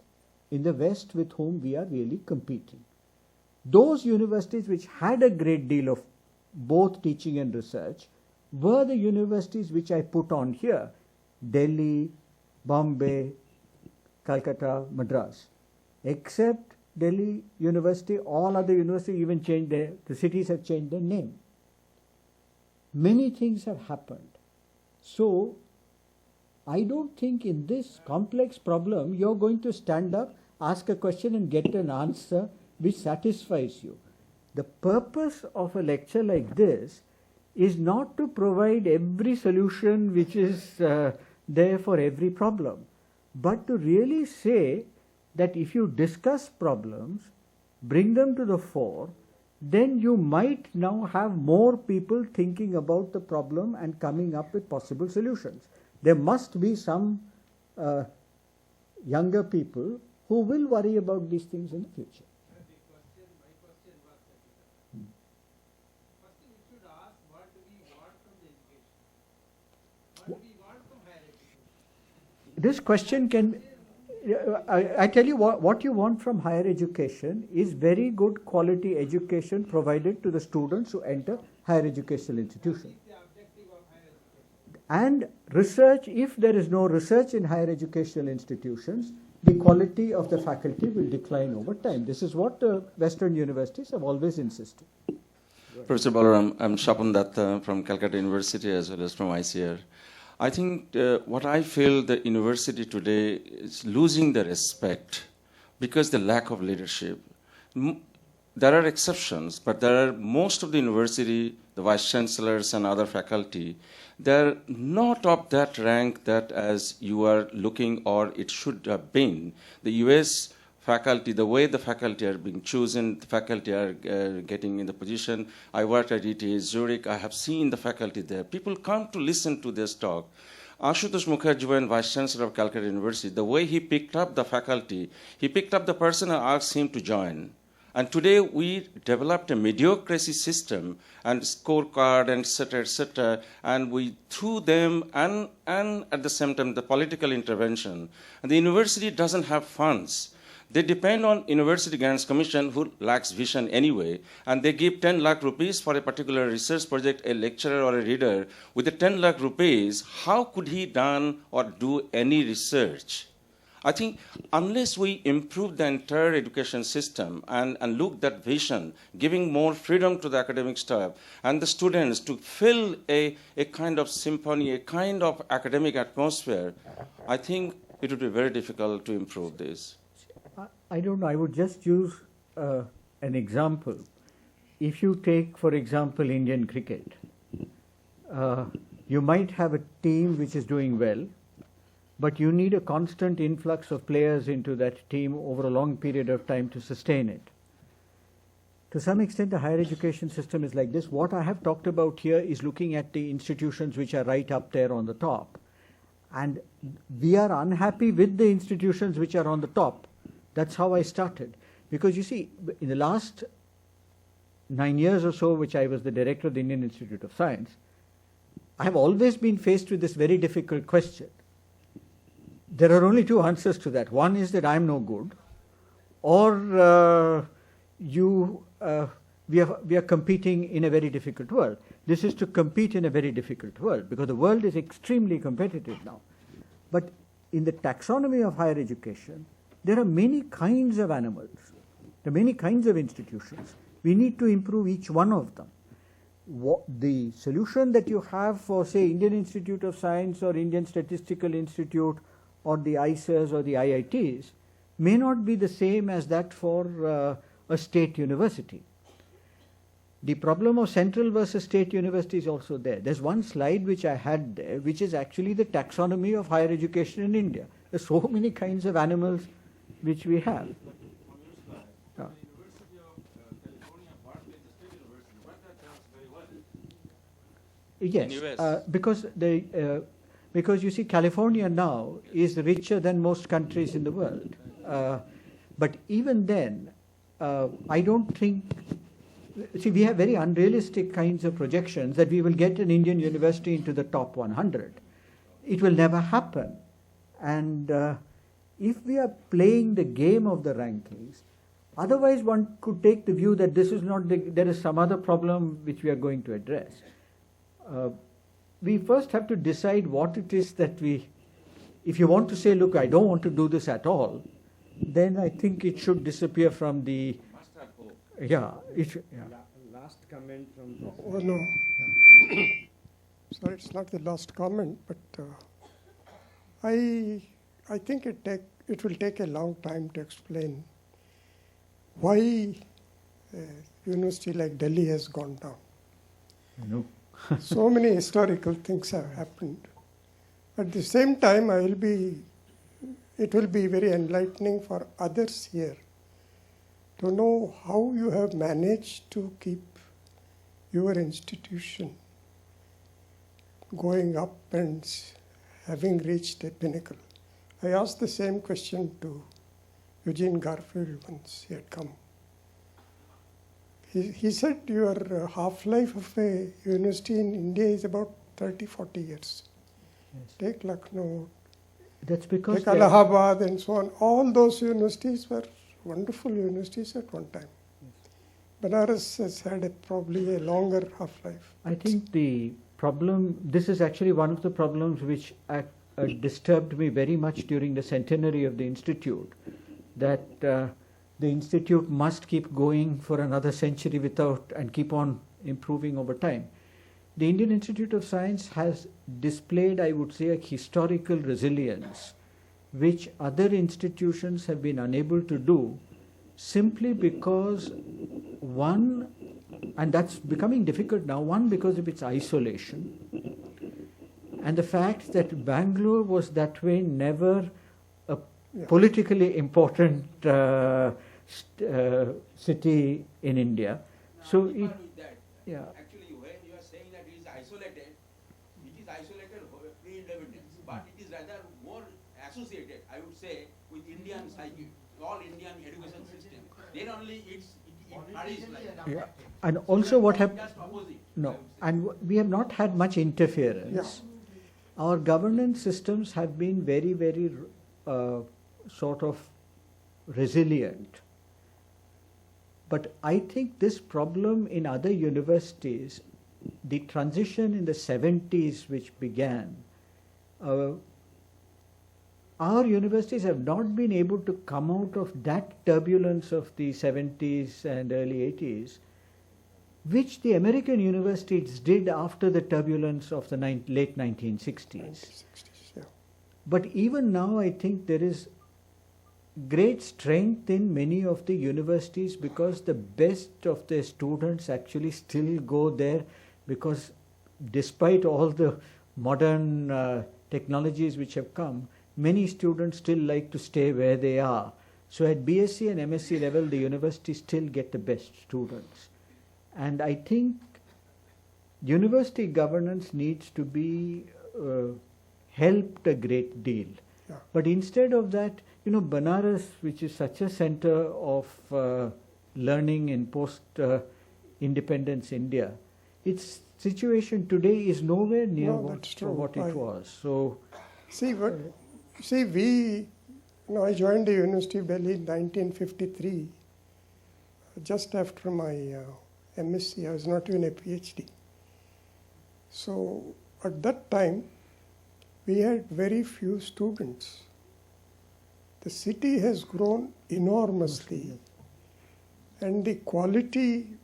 in the West with whom we are really competing, those universities which had a great deal of both teaching and research were the universities which I put on here: Delhi, Bombay, Calcutta, Madras. Except Delhi University, all other universities even changed the cities have changed their name. Many things have happened. So, I don't think in this complex problem you're going to stand up, ask a question and get an answer which satisfies you. The purpose of a lecture like this is not to provide every solution which is there for every problem, but to really say that if you discuss problems, bring them to the fore, then you might now have more people thinking about the problem and coming up with possible solutions. There must be some younger people who will worry about these things in the future. This question can, I tell you what you want from higher education is very good quality education provided to the students who enter higher educational institutions. And research, if there is no research in higher educational institutions, the quality of the faculty will decline over time. This is what Western universities have always insisted. Professor Balaram, I'm Shapan Datta from Calcutta University as well as from ICR. I think what I feel the university today is losing the respect because the lack of leadership. There are exceptions, but there are most of the university, the vice chancellors and other faculty, they're not of that rank that as you are looking or it should have been. The US faculty, the way the faculty are being chosen, the faculty are getting in the position. I worked at ETH Zurich. I have seen the faculty there. People come to listen to this talk. Ashutosh Mukherjee, Vice Chancellor of Calcutta University, the way he picked up the faculty, he picked up the person and asked him to join. And today we developed a mediocrity system and scorecard and et cetera, and we threw them and at the same time the political intervention. And the university doesn't have funds. They depend on University Grants Commission, who lacks vision anyway, and they give 10 lakh rupees for a particular research project, a lecturer or a reader. With the 10 lakh rupees, how could he done or do any research? I think unless we improve the entire education system and look that vision, giving more freedom to the academic staff and the students to fill a kind of symphony, a kind of academic atmosphere, I think it would be very difficult to improve this. I don't know, I would just use an example. If you take, for example, Indian cricket, you might have a team which is doing well, but you need a constant influx of players into that team over a long period of time to sustain it. To some extent, the higher education system is like this. What I have talked about here is looking at the institutions which are right up there on the top. And we are unhappy with the institutions which are on the top. That's how I started. Because you see, in the last 9 years or so, which I was the director of the Indian Institute of Science, I have always been faced with this very difficult question. There are only two answers to that. One is that I'm no good, or we are competing in a very difficult world. This is to compete in a very difficult world because the world is extremely competitive now. But in the taxonomy of higher education, there are many kinds of animals. There are many kinds of institutions. We need to improve each one of them. The solution that you have for, say, Indian Institute of Science or Indian Statistical Institute or the INSAs or the IITs may not be the same as that for a state university. the problem of central versus state university is also there. There's one slide which I had there, which is actually the taxonomy of higher education in India. There's so many kinds of animals which we have. Yes, because you see, California now is richer than most countries in the world. But even then, I don't think. See, we have very unrealistic kinds of projections that we will get an Indian university into the top 100. It will never happen. And if we are playing the game of the rankings, otherwise one could take the view that this is not there is some other problem which we are going to address. We first have to decide what it is that if you want to say, look, I don't want to do this at all, then I think it should disappear from the. Yeah, it should. Yeah. Last comment from. Oh, no. Sorry, it's not the last comment, but I think it will take a long time to explain why university like Delhi has gone down. I know. So many historical things have happened. At the same time, it will be very enlightening for others here to know how you have managed to keep your institution going up and having reached a pinnacle. I asked the same question to Eugene Garfield once he had come. He said your half-life of a university in India is about 30, 40 years. Yes. Take Lucknow, That's because take Allahabad and so on. All those universities were wonderful universities at one time. Yes. Banaras has had probably a longer half-life. I think the problem, this is actually one of the problems which disturbed me very much during the centenary of the Institute, that the Institute must keep going for another century and keep on improving over time. The Indian Institute of Science has displayed, I would say, a historical resilience which other institutions have been unable to do, simply because one, and that's becoming difficult now, one because of its isolation, and the fact that Bangalore was that way never a politically important city in India. So it, yeah. Actually, when you are saying that it is isolated pre-independence, but it is rather more associated, I would say, with Indian psyche, all Indian education system. Then only it flourishes like. Yeah. And also what happened? Just opposite. No, and we have not had much interference. Yeah. Our governance systems have been very, very sort of resilient. But I think this problem in other universities, the transition in the 70s which began, our universities have not been able to come out of that turbulence of the 70s and early 80s, which the American universities did after the turbulence of the late 1960s. Yeah. But even now, I think there is great strength in many of the universities because the best of their students actually still go there, because despite all the modern technologies which have come, many students still like to stay where they are. So at BSc and MSc level, the universities still get the best students. And I think university governance needs to be helped a great deal. Yeah. But instead of that, Banaras, which is such a center of learning in post-independence India, its situation today is nowhere near what it was. So, I joined the University of Delhi in 1953, just after my MSc. I was not even a PhD. So at that time, we had very few students. The city has grown enormously, and the quality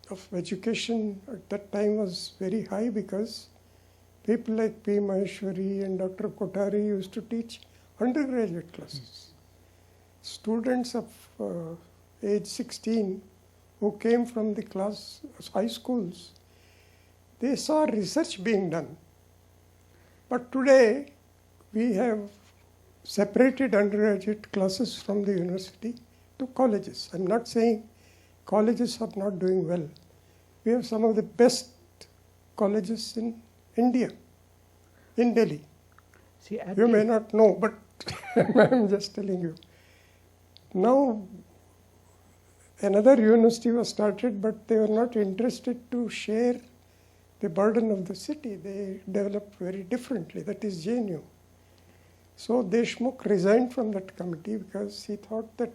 of education at that time was very high because people like P. Maheshwari and Dr. Kothari used to teach undergraduate classes. Students of age 16 who came from the high schools, they saw research being done. But today, we have separated undergraduate classes from the university to colleges. I'm not saying colleges are not doing well. We have some of the best colleges in India, in Delhi. See, You may not know, but I'm just telling you. Now, another university was started, but they were not interested to share the burden of the city. They developed very differently. That is JNU. So Deshmukh resigned from that committee because he thought that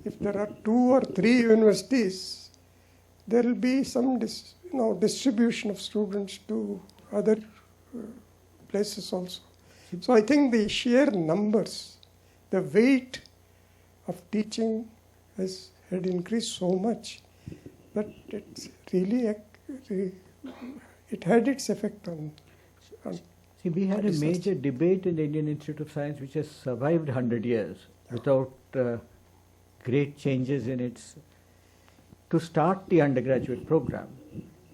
if there are 2 or 3 universities, there will be some distribution of students to other places also. So I think the sheer numbers, the weight of teaching had increased so much that it's really it had its effect on. See, we had a major debate in the Indian Institute of Science which has survived 100 years without great changes in its, to start the undergraduate program.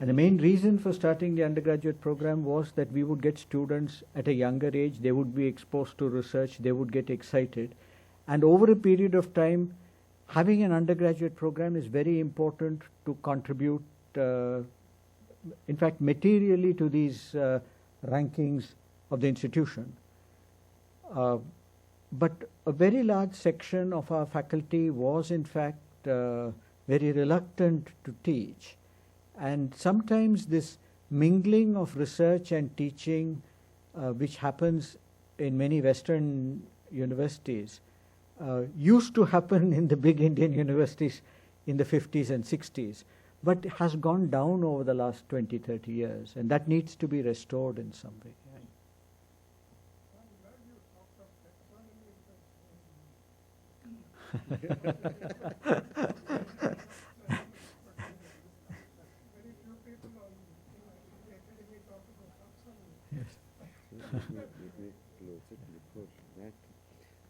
And the main reason for starting the undergraduate program was that we would get students at a younger age, they would be exposed to research, they would get excited. And over a period of time, having an undergraduate program is very important to contribute, in fact, materially to these rankings of the institution. But a very large section of our faculty was, in fact, very reluctant to teach. And sometimes this mingling of research and teaching, which happens in many Western universities, used to happen in the big Indian universities in the 50s and 60s, but has gone down over the last 20, 30 years, and that needs to be restored in some way.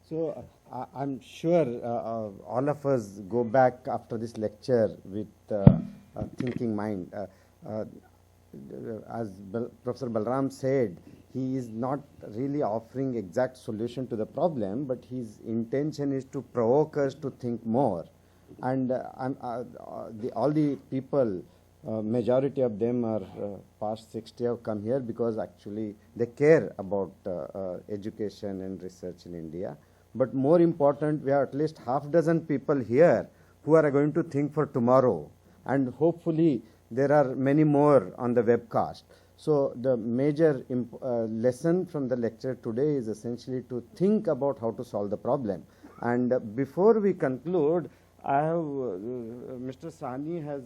So I'm sure all of us go back after this lecture with a thinking mind. As Professor Balaram said, he is not really offering exact solution to the problem, but his intention is to provoke us to think more. And all the people, majority of them are past 60, have come here because actually they care about education and research in India. But more important, we have at least half dozen people here who are going to think for tomorrow. And hopefully there are many more on the webcast. So the major lesson from the lecture today is essentially to think about how to solve the problem. And before we conclude, I have, Mr. Sani has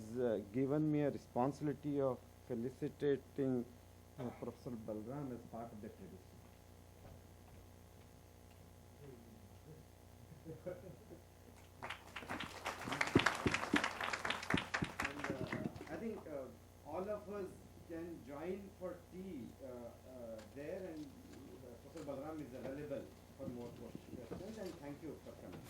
given me a responsibility of felicitating Professor Balaram as part of the tradition. I think all of us can join for tea there, and Professor Balaram is available for more questions. And thank you for coming.